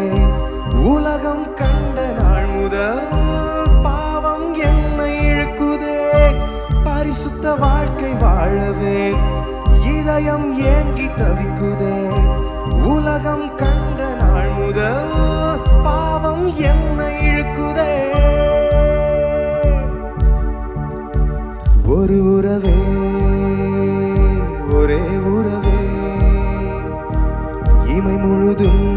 உலகம் கண்ட நாள் முதல் பாவம் என்னை இழுக்குதே. பரிசுத்த வாழ்க்கை வாழவே இதயம் ஏங்கி தவிக்குதே. உலகம் கண்ட நாள் முதல் பாவம் என்னை இழுக்குதே. ஒரு உறவே, ஒரே உறவே, இமை முழுதும்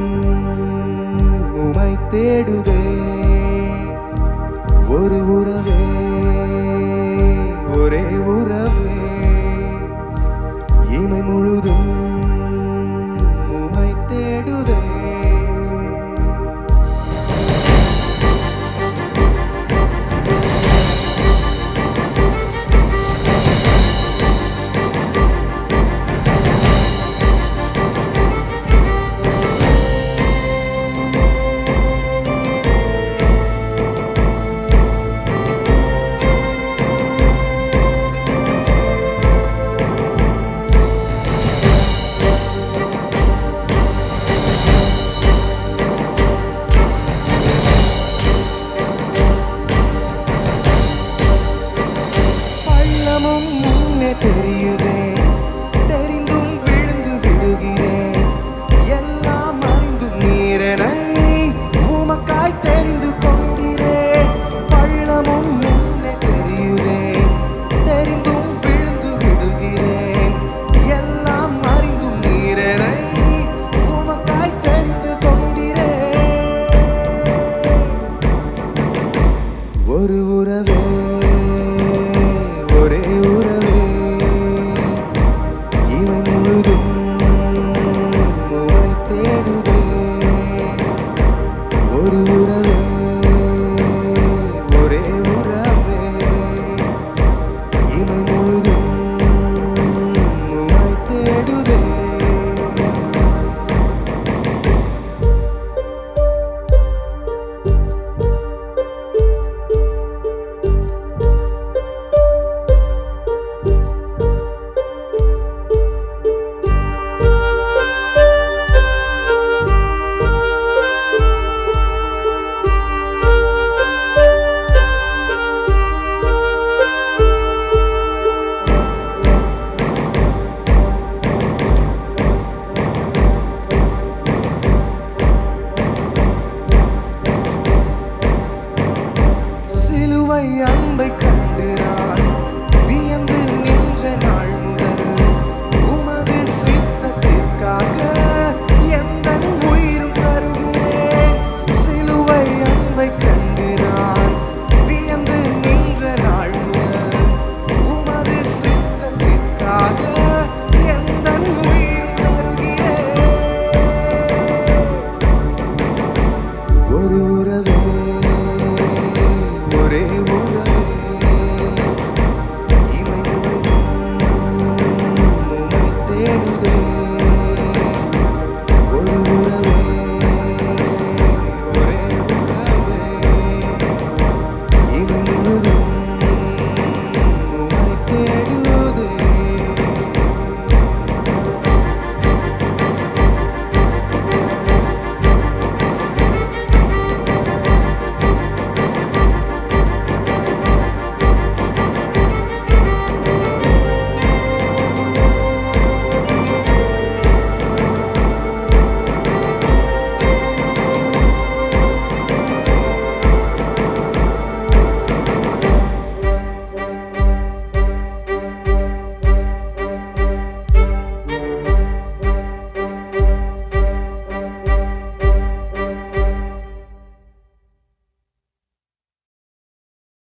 உம்மை தேடுதே.